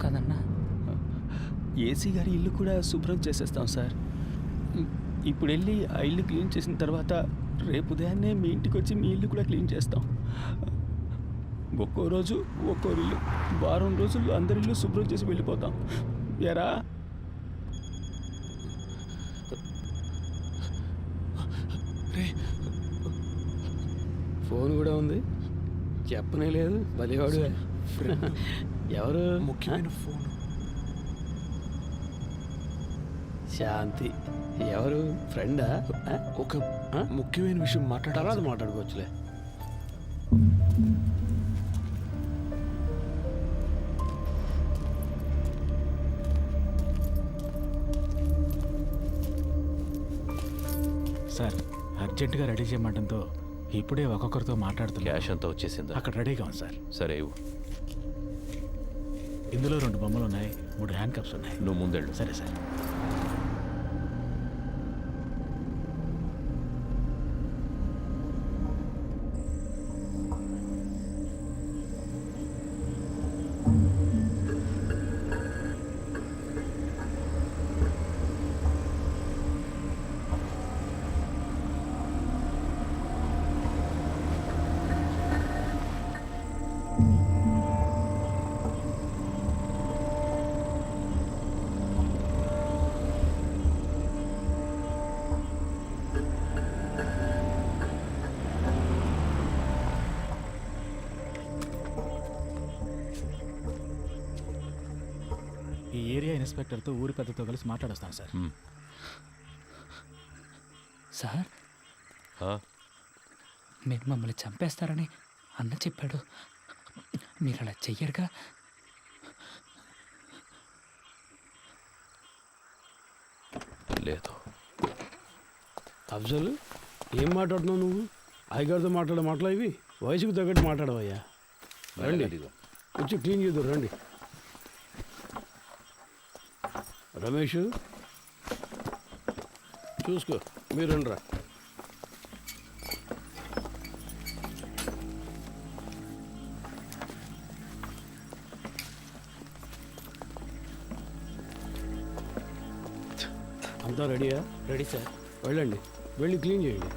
[SPEAKER 14] కదన్నా.
[SPEAKER 4] ఏసీ గారి ఇల్లు కూడా శుభ్రం చేసేస్తాం సార్. ఇప్పుడు వెళ్ళి ఆ ఇల్లు క్లీన్ చేసిన తర్వాత రేపు ఉదయాన్నే మీ ఇంటికి వచ్చి మీ ఇల్లు కూడా క్లీన్ చేస్తాం. ఒక్కో రోజు ఒక్కో ఇల్లు, వారం రోజుల్లో అందరి ఇల్లు శుభ్రం చేసి వెళ్ళిపోతాం. ఎరా
[SPEAKER 8] ఫోన్ కూడా ఉంది, చెప్పనే లేదు. బలివాడు ఎవరు?
[SPEAKER 3] ముఖ్యమైన ఫోన్.
[SPEAKER 8] శాంతి ఎవరు? ఫ్రెండా?
[SPEAKER 3] ఒక ముఖ్యమైన విషయం
[SPEAKER 8] తర్వాత మాట్లాడుకోవచ్చులే.
[SPEAKER 5] సార్, అర్జెంటుగా రెడీ చేయమంటంతో ఇప్పుడే ఒక్కొక్కరితో మాట్లాడుతున్నా.
[SPEAKER 2] క్యాష్ అంతా వచ్చేసిందా?
[SPEAKER 5] అక్కడ రెడీగా ఉంది సార్.
[SPEAKER 2] సరే ఇవ్వు.
[SPEAKER 5] ఇందులో 2 బొమ్మలు ఉన్నాయి, 3 హ్యాండ్ కప్స్ ఉన్నాయి.
[SPEAKER 2] నువ్వు ముందెళ్ళు.
[SPEAKER 5] సరే సార్. ఈ ఏరియా ఇన్స్పెక్టర్తో ఊరి పెద్దతో కలిసి మాట్లాడొస్తాను సార్.
[SPEAKER 14] సార్, మీరు మమ్మల్ని చంపేస్తారని అన్న చెప్పాడు. మీరు అలా చెయ్యరుగా?
[SPEAKER 2] లేదు.
[SPEAKER 8] అఫ్జల్, ఏం మాట్లాడుతున్నావు నువ్వు? అయ్యగారితో మాట్లాడే మాటలు ఇవి? వయసుకు తగ్గట్టు మాట్లాడవయ్యా. రండి, వచ్చి క్లీన్ చేద్దాం. రండి రమేష్, చూసుకో. మీరు రండిరా. అంతా రెడీయా?
[SPEAKER 14] Ready sir.
[SPEAKER 8] వెళ్ళండి, వెళ్ళి క్లీన్ చేయండి.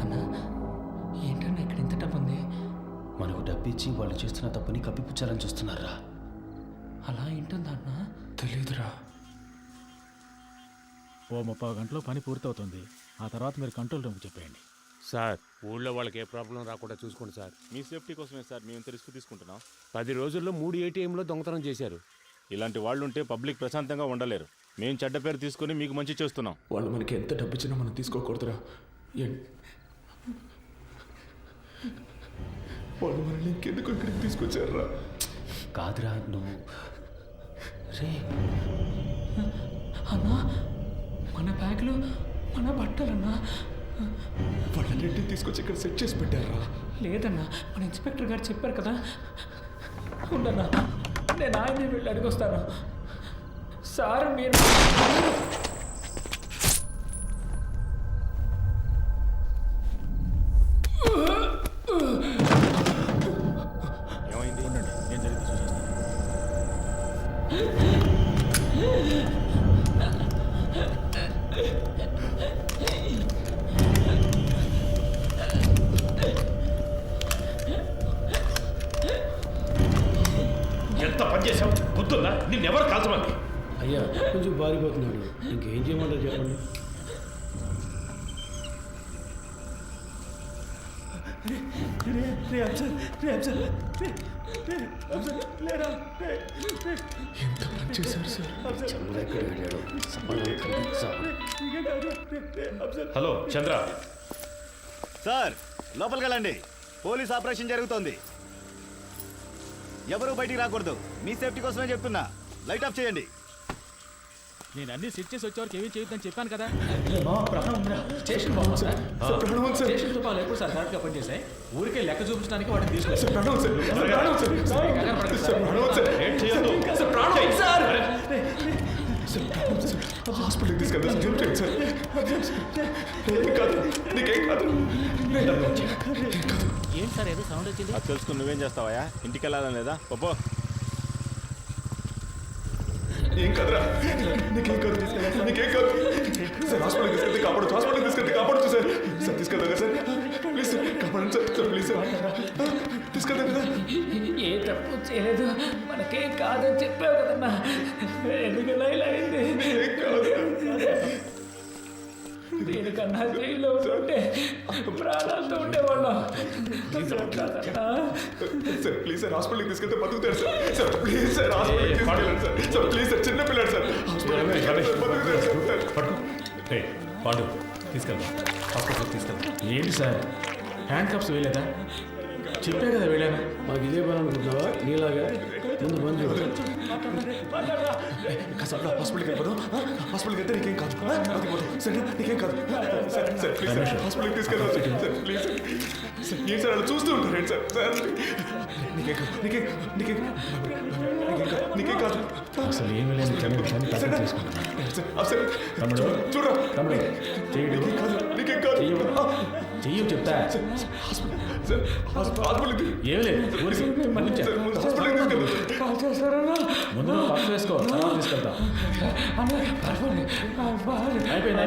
[SPEAKER 14] అన్నా ఏంటన్నా ఇక్కడ ఇంత డబ్బు ఉంది?
[SPEAKER 4] మనకు డబ్బిచ్చి వాళ్ళు చేస్తున్న తప్పుని కప్పిపుచ్చాలని చూస్తున్నారా?
[SPEAKER 14] అలా ఏంటుందా అన్న?
[SPEAKER 5] తెలీదురా. ఓ 30 గంటలో పని పూర్తవుతుంది. ఆ తర్వాత మీరు కంట్రోల్ రూమ్కి చెప్పేయండి.
[SPEAKER 13] సార్ ఊళ్ళో వాళ్ళకి ఏ ప్రాబ్లం రాకుండా చూసుకోండి సార్.
[SPEAKER 7] మీ సేఫ్టీ కోసమే సార్ మేము రిస్క్ తీసుకుంటున్నాం.
[SPEAKER 13] 10 రోజుల్లో 3 ATMలో దొంగతనం చేశారు.
[SPEAKER 7] ఇలాంటి వాళ్ళు ఉంటే పబ్లిక్ ప్రశాంతంగా ఉండలేరు. మేము చెడ్డ పేరు తీసుకుని మీకు మంచి చేస్తున్నాం.
[SPEAKER 3] వాళ్ళు మనకి ఎంత డబ్బు ఇచ్చినా మనం తీసుకోకూడదురా. వాళ్ళు మనల్ని ఇంకెందుకు ఇక్కడికి తీసుకొచ్చారా?
[SPEAKER 4] కాదురా నువ్వు. రే
[SPEAKER 14] అన్నా మన బ్యాగులు, మన బట్టలన్నా.
[SPEAKER 3] వాళ్ళన్నింటినీ తీసుకొచ్చి ఇక్కడ సెట్ చేసి పెట్టారా?
[SPEAKER 14] లేదన్నా, మన ఇన్స్పెక్టర్ గారు చెప్పారు కదా. ఉండన్నా, నేను ఆయన్ని వెళ్ళి అడిగొస్తాను. సార్ మీరు
[SPEAKER 5] ఏమైంది? ఉండండి, నేను జరిగి చూసేస్తాను.
[SPEAKER 12] ఎంత పని చేసావు? గుర్తుందా? నిన్నెవరు కాల్చమంది?
[SPEAKER 8] అయ్యా కొంచెం బారిపోతున్నాడు, ఇంకేం చేయమంటారు చెప్పండి.
[SPEAKER 3] ఎంత పని చేశారు సార్?
[SPEAKER 2] హలో చంద్ర.
[SPEAKER 10] సార్ లోపలికి వెళ్ళండి. పోలీస్ ఆపరేషన్ జరుగుతోంది. ఎవరూ బయటికి రాకూడదు. మీ సేఫ్టీ కోసమే చెప్తున్నా. లైట్ ఆఫ్ చేయండి.
[SPEAKER 5] నేను అన్ని సెట్ చేసి వచ్చేవారికి ఏమీ చేయొద్దని చెప్పాను కదా.
[SPEAKER 14] స్టేషన్ బాగుంది సార్. స్టేషన్తో పాలు ఎప్పుడు సార్ కరెక్ట్గా పనిచేసాయి. ఊరికే లెక్క చూపించడానికి వాటిని
[SPEAKER 3] హాస్పిటల్కి తీసుకెళ్తా సార్. నీకేం కాదు.
[SPEAKER 14] ఏం సార్ ఏదో సౌండ్ వచ్చింది?
[SPEAKER 7] అది తెలుసుకుని నువ్వేం చేస్తావా? ఇంటికి వెళ్ళాలని లేదా? పప్పు
[SPEAKER 3] ఏం కాదురా, నీకేం కాదు. నీకేం కాదు సార్. హాస్పిటల్కి తీసుకెళ్తే కాపాడచ్చు. హాస్పిటల్కి తీసుకెళ్తే కాపాడచ్చు సార్. సార్ తీసుకెళ్తా కదా సార్? ప్లీజ్ సార్, కాపాడండి సార్. సార్ ప్లీజ్ సార్, తీసుకెళ్తా కదా.
[SPEAKER 14] ఏ తప్పు చేయలేదు, మనకేం కాదని చెప్పావు కదన్నా. ఎందుకన్నా ఇలా అయింది?
[SPEAKER 3] ఏం కాదు.
[SPEAKER 14] దీనికన్నా జైల్లో ఉంటే ప్రాణాలతో ఉండేవాళ్ళం.
[SPEAKER 3] సార్ ప్లీజ్ సార్, హాస్పిటల్కి తీసుకెళ్తే బతుకుతాడు సార్. సార్ ప్లీజ్ సార్, హాస్పిటల్కి తీసుకెళ్ళండి సార్. సార్ ప్లీజ్ సార్, చిన్న పిల్లాడు సార్. హాస్పిటల్కి తీసుకెళ్ళండి, బతుకుతాడు సార్.
[SPEAKER 5] పాండు తీసుకెళ్దాం, హాస్పిటల్కి తీసుకెళ్దాం. ఏంటి సార్ హ్యాండ్ కప్స్ వేయలేదా? చెప్పే కదా వెళ్ళాను.
[SPEAKER 8] మాకు ఇదే పని అనుకుంటున్నావా? నీలాగా ముందు పని చూడు.
[SPEAKER 3] కాసేపు హాస్పిటల్కి వెళ్ళిపోదాం. హాస్పిటల్కి వెళ్తే నీకేం కాదు. సరే నీకేం కాదు. సార్ సార్ ప్లీజ్ సార్, హాస్పిటల్కి తీసుకెళ్దాం సార్. Please sir. ఏం సార్ అలా చూస్తూ ఉంటారు ఏంటి సార్? సార్ నీకేం కాదు. నీకేం కాదు.
[SPEAKER 5] అసలు ఏమి లేదు,
[SPEAKER 3] సార్ చూడరా.
[SPEAKER 5] తమ్ముడు చెయ్యడు,
[SPEAKER 3] నీకేం కాదు.
[SPEAKER 5] చెయ్యు చెప్తా.
[SPEAKER 3] సార్ హాస్పిటల్కి
[SPEAKER 5] ఏం లేదు, ఊరికి
[SPEAKER 3] హాస్పిటల్కి తీసుకెళ్దాం.
[SPEAKER 5] ముందు పక్క వేసుకో, తర్వాత తీసుకెళ్తాం. అయిపోయింది.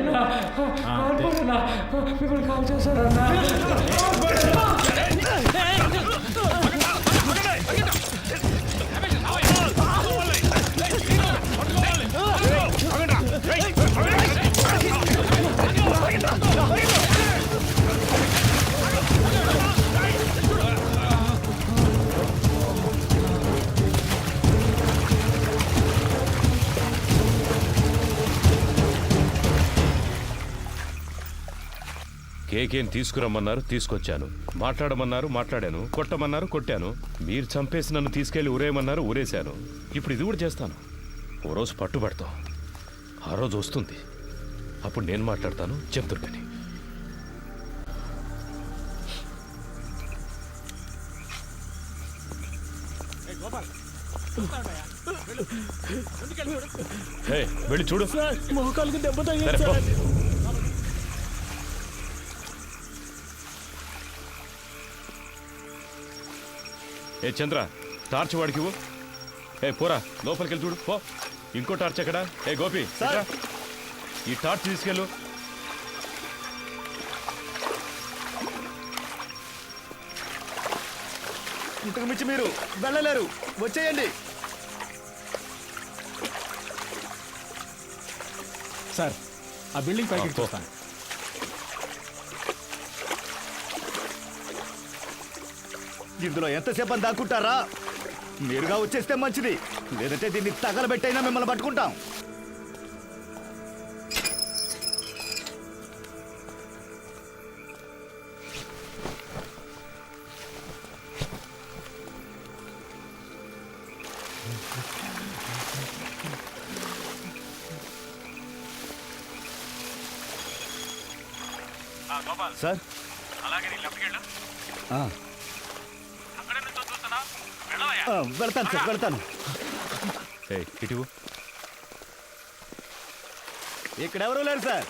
[SPEAKER 14] మిమ్మల్ని కాల్ చేశారన్నా.
[SPEAKER 2] కేకేని తీసుకురమ్మన్నారు, తీసుకొచ్చాను. మాట్లాడమన్నారు, మాట్లాడాను. కొట్టమన్నారు, కొట్టాను. మీరు చంపేసి నన్ను తీసుకెళ్లి ఊరేయమన్నారు, ఊరేశాను. ఇప్పుడు ఇది కూడా చేస్తాను. ఓ రోజు పట్టుబడతాం. ఆ రోజు వస్తుంది, అప్పుడు నేను మాట్లాడతాను. చెప్తాను కానీ ఏయ్, వెళ్ళి చూడు.
[SPEAKER 8] సార్ మోకాలకు దెబ్బ
[SPEAKER 2] సరే,
[SPEAKER 8] తగిలింది
[SPEAKER 2] పో.
[SPEAKER 8] సార్.
[SPEAKER 2] ఏ చంద్ర, టార్చ్ వాడికి ఇవ్వు. ఏ పోరా, లోపలికి వెళ్ళి చూడు పో. ఇంకో టార్చ్ ఎక్కడా? ఏ గోపి, ఇట్రా. ఈ టార్చ్ తీసుకెళ్ళు.
[SPEAKER 10] ఇంతకు మించి మీరు వెళ్ళలేరు, వచ్చేయండి.
[SPEAKER 5] సార్ ఆ బిల్డింగ్ పైకి చూస్తాను.
[SPEAKER 10] ఇందులో ఎంతసేపు అని దాక్కుంటారా? మీరుగా వచ్చేస్తే మంచిది, లేదంటే దీన్ని తగలబెట్టైనా మిమ్మల్ని పట్టుకుంటాం. సార్
[SPEAKER 12] అలాగే నీ లెఫ్ట్కి వెళ్ళు.
[SPEAKER 10] ఆ,
[SPEAKER 12] అక్కడే నుంచో చూస్తున్నా, వెళ్ళవయ్యా.
[SPEAKER 10] వెళ్తాను సార్, వెళ్తాను.
[SPEAKER 2] ఏ ఇటు.
[SPEAKER 10] ఇక్కడెవరూ లేరు సార్.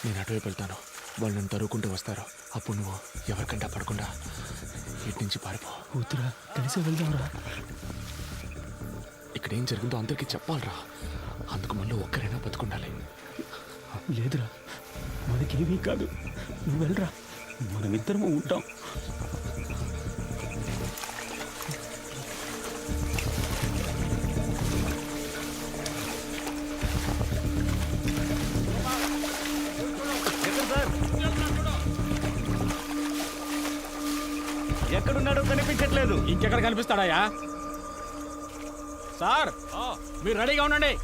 [SPEAKER 5] నేను అటువైపు వెళ్తాను, వాళ్ళు నన్ను తరువుకుంటూ వస్తారు. అప్పుడు నువ్వు ఎవరికంటే పడకుండా ఇటు నుంచి పారిపో.
[SPEAKER 8] కూతురా కలిసి వెళ్దాంరా.
[SPEAKER 5] ఇక్కడ ఏం జరిగిందో అందరికీ చెప్పాలరా. అందుకు మళ్ళీ ఒక్కరైనా బతుకుండాలి.
[SPEAKER 8] లేదురా మనకేమీ కాదు, నువ్వు వెళ్ళరా, మనమిద్దరము ఉంటాం.
[SPEAKER 10] ఎక్కడ సార్? ఎక్కడున్నాడో కనిపించట్లేదు.
[SPEAKER 5] ఇంకెక్కడ కనిపిస్తాడాయా? సార్ మీరు రెడీగా ఉండండి.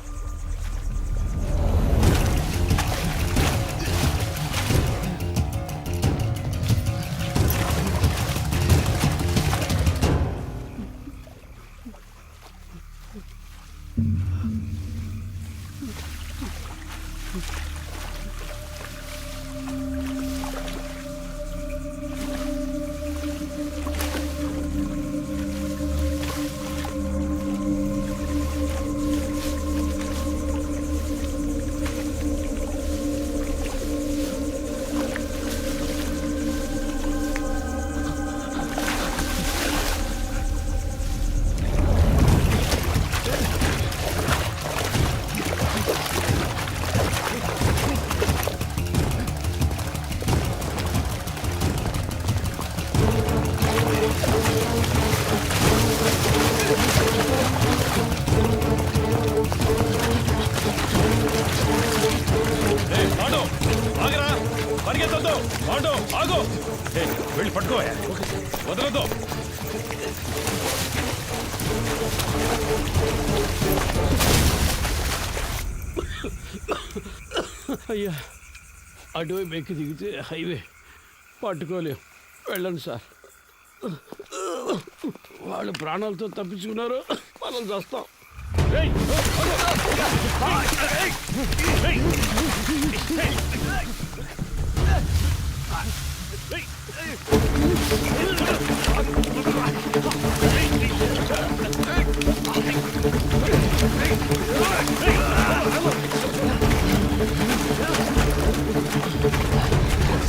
[SPEAKER 2] వెళ్ళి పట్టుకోవా, వదలొద్దు.
[SPEAKER 8] అయ్యా అటువైపు ఎక్కి దిగితే హైవే పట్టుకోలేం, వెళ్ళండి సార్. వాళ్ళు ప్రాణాలతో తప్పించుకున్నారు, మనం చేస్తాం.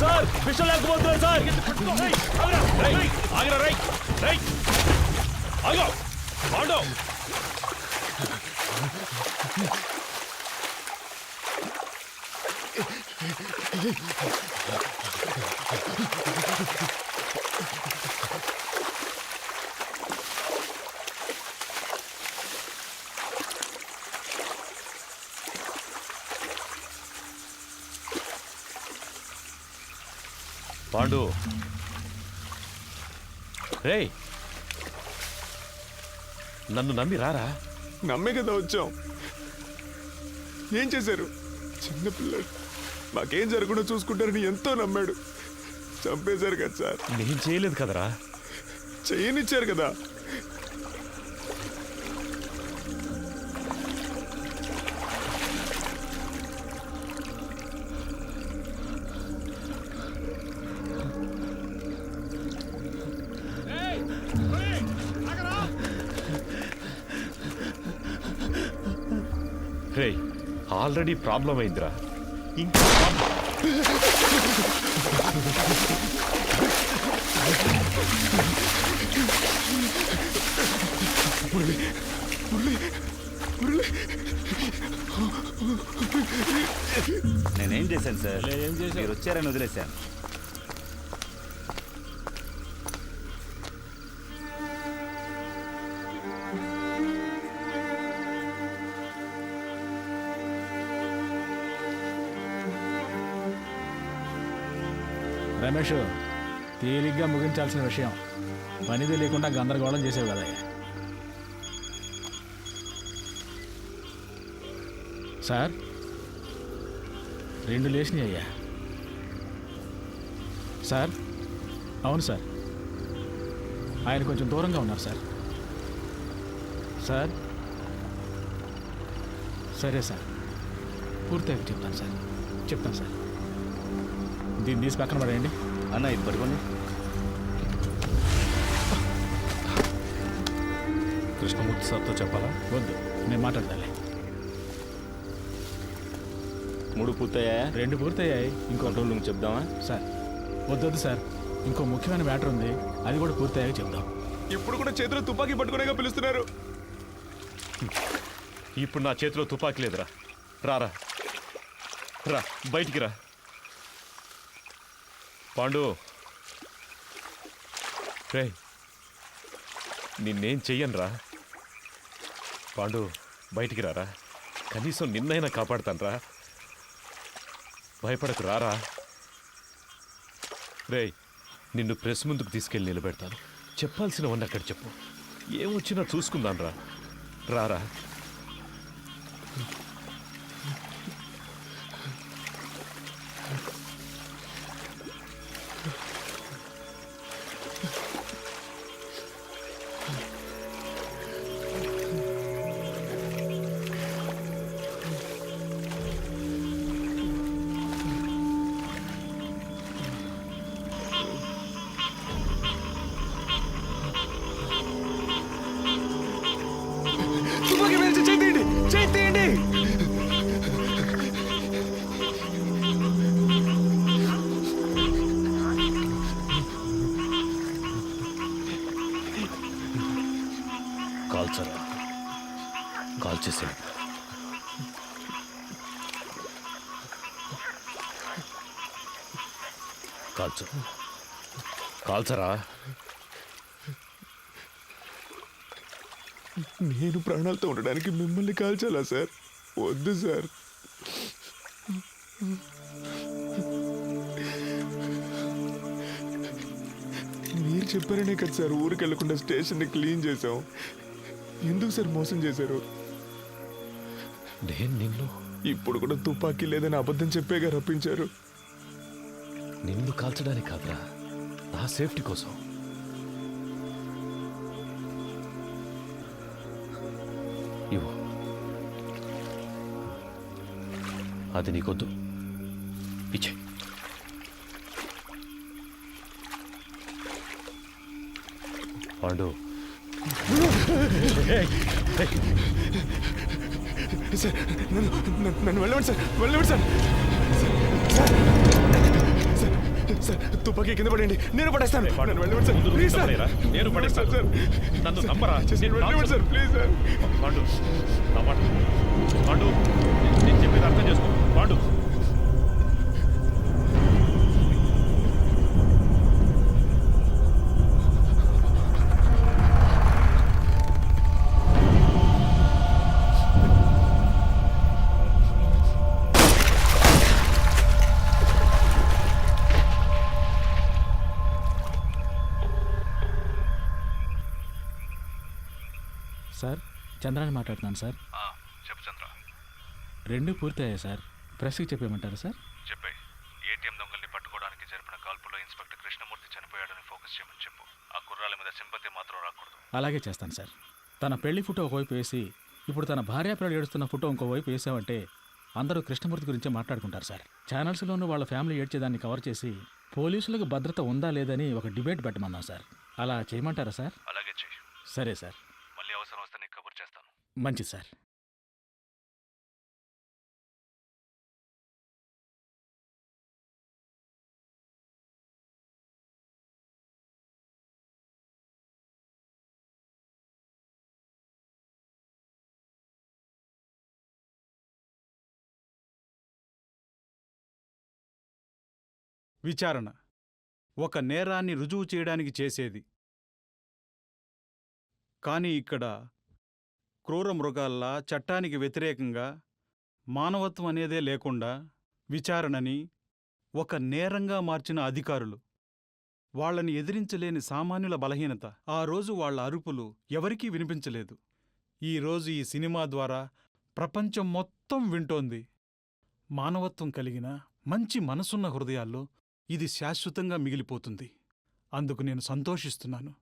[SPEAKER 10] సార్ విషయం లేకపోతున్నారు సార్.
[SPEAKER 2] ఆగరా, రై రై ఆగో, పాండు. పాండు, రేయ్ నన్ను నమ్మి రారా.
[SPEAKER 3] నమ్మే కదా వచ్చాం. ఏం చేశారు? చిన్నపిల్లడు, మాకేం జరగకుండా చూసుకుంటారని ఎంతో నమ్మాడు. చంపేశారు కదా సార్.
[SPEAKER 2] నేను చేయలేదు కదరా.
[SPEAKER 3] చేయనిచ్చారు కదా.
[SPEAKER 2] రేయ్ ఆల్రెడీ ప్రాబ్లం అయిందిరా ఇంకా
[SPEAKER 10] నేనేం చేశాను సార్? మీరు వచ్చారని వదిలేశాను.
[SPEAKER 5] రమేష్, తేలిగ్గా ముగించాల్సిన విషయం పనిది లేకుండా గందరగోళం చేసేవి కదా. సార్ 2 లేచినాయి అయ్యా. సార్ అవును సార్, ఆయన కొంచెం దూరంగా ఉన్నారు సార్. సార్ సరే సార్, పూర్తిగా చెప్తాను సార్. దీన్ని తీసి పక్కన పడేయండి.
[SPEAKER 10] అన్న ఇది పట్టుకోండి.
[SPEAKER 11] కృష్ణమూర్తి సార్తో చెప్పాలా?
[SPEAKER 5] వద్దు, నేను మాట్లాడతాలే.
[SPEAKER 10] 3 పూర్తయ్యాయా?
[SPEAKER 5] 2 పూర్తయ్యాయి. ఇంకో
[SPEAKER 10] కంట్రోల్ రూమ్ చెప్దామా?
[SPEAKER 5] సార్ వద్దు సార్, ఇంకో ముఖ్యమైన మ్యాటర్ ఉంది, అది కూడా పూర్తయ్యాక చెప్దాం.
[SPEAKER 3] ఇప్పుడు కూడా చేతిలో తుపాకీ పట్టుకునేగా పిలుస్తున్నారు.
[SPEAKER 2] ఇప్పుడు నా చేతిలో తుపాకీ లేదురా. రారా రా, బయటికి రా. పాండు రే, నిన్నేం చెయ్యనురా. పాండు బయటికి రారా, కనీసం నిన్నైనా కాపాడుతానురా. భయపడకు, రారా. రే, నిన్ను ప్రెస్ ముందుకు తీసుకెళ్ళి నిలబెడతాను. చెప్పాల్సినవన్నీ అక్కడ చెప్పు. ఏమొచ్చినా చూసుకుందాను రా. రారా.
[SPEAKER 3] తుపాకీ వేసి చేయండి.
[SPEAKER 2] కాల్చరా, కాల్చేసి కాల్చరా.
[SPEAKER 3] నేను ప్రాణాలతో ఉండడానికి మిమ్మల్ని కాల్చాలా సార్? వద్దు సార్. మీరు చెప్పారనే కదా సార్ ఊరికి వెళ్ళకుండా స్టేషన్ని క్లీన్ చేసాం. ఎందుకు సార్ మోసం చేశారు?
[SPEAKER 2] నేను నిన్ను
[SPEAKER 3] ఇప్పుడు కూడా తుపాకీ లేదని అబద్ధం చెప్పేగా రప్పించారు.
[SPEAKER 2] నిన్ను కాల్చడానికి కాదురా, నా సేఫ్టీ కోసం. ఇవ్వు, అది నీకొద్దు, ఇచ్చే. పాండు
[SPEAKER 3] సార్, నన్ను వెళ్ళండి సార్, సార్ తుపాకీ కింద పడండి, నేను పడేస్తాను. నన్ను వెళ్ళండి సార్, ప్లీజ్ సార్.
[SPEAKER 2] నేను పడేస్తాను సార్. నన్ను నమ్మరా.
[SPEAKER 3] వెళ్ళండి సార్, ప్లీజ్ సార్.
[SPEAKER 2] పాండు, నా మాట పాండు, నేను చెప్పేది అర్థం చేసుకో. పాండు,
[SPEAKER 5] సార్ చంద్రాని మాట్లాడుతున్నాను సార్.
[SPEAKER 7] చెప్పు చంద్ర.
[SPEAKER 5] 2 పూర్తయ్యాయి సార్. ప్రెస్కి చెప్పేయమంటారా సార్?
[SPEAKER 7] చెప్పే. ఏటీఎం దొంగల్ని పట్టుకోవడానికి జరిపిన కాల్పులో ఇన్స్పెక్టర్ కృష్ణమూర్తి చనిపోయాడని ఫోకస్ చేయమని చెప్పు. ఆ కుర్రాల మీద సింపతి మాత్రం రాకూడదు.
[SPEAKER 5] అలాగే చేస్తాను సార్. తన పెళ్లి ఫోటో ఒకవైపు వేసి ఇప్పుడు తన భార్యాపిల్లలు ఏడుస్తున్న ఫోటో ఇంకోవైపు వేసామంటే అందరూ కృష్ణమూర్తి గురించే మాట్లాడుకుంటారు సార్. ఛానల్స్లోనూ వాళ్ళ ఫ్యామిలీ ఏడ్చేదాన్ని కవర్ చేసి పోలీసులకు భద్రత ఉందా లేదని ఒక డిబేట్ పెట్టమన్నాం సార్. అలా చేయమంటారా సార్?
[SPEAKER 7] అలాగే చెయ్యి.
[SPEAKER 5] సరే సార్.
[SPEAKER 7] మళ్ళీ అవసరం వస్తే నీకు కబుర్ చేస్తాను.
[SPEAKER 5] మంచిది సార్.
[SPEAKER 15] విచారణ ఒక నేరాన్ని రుజువు చేయడానికి చేసేది. కానీ ఇక్కడ క్రూర మృగాల్లా చట్టానికి వ్యతిరేకంగా మానవత్వం అనేదే లేకుండా విచారణని ఒక నేరంగా మార్చిన అధికారులు, వాళ్ళని ఎదిరించలేని సామాన్యుల బలహీనత. ఆ రోజు వాళ్ల అరుపులు ఎవరికీ వినిపించలేదు. ఈరోజు ఈ సినిమా ద్వారా ప్రపంచం మొత్తం వింటోంది. మానవత్వం కలిగిన మంచి మనసున్న హృదయాల్లో ఇది శాశ్వతంగా మిగిలిపోతుంది. అందుకు నేను సంతోషిస్తున్నాను.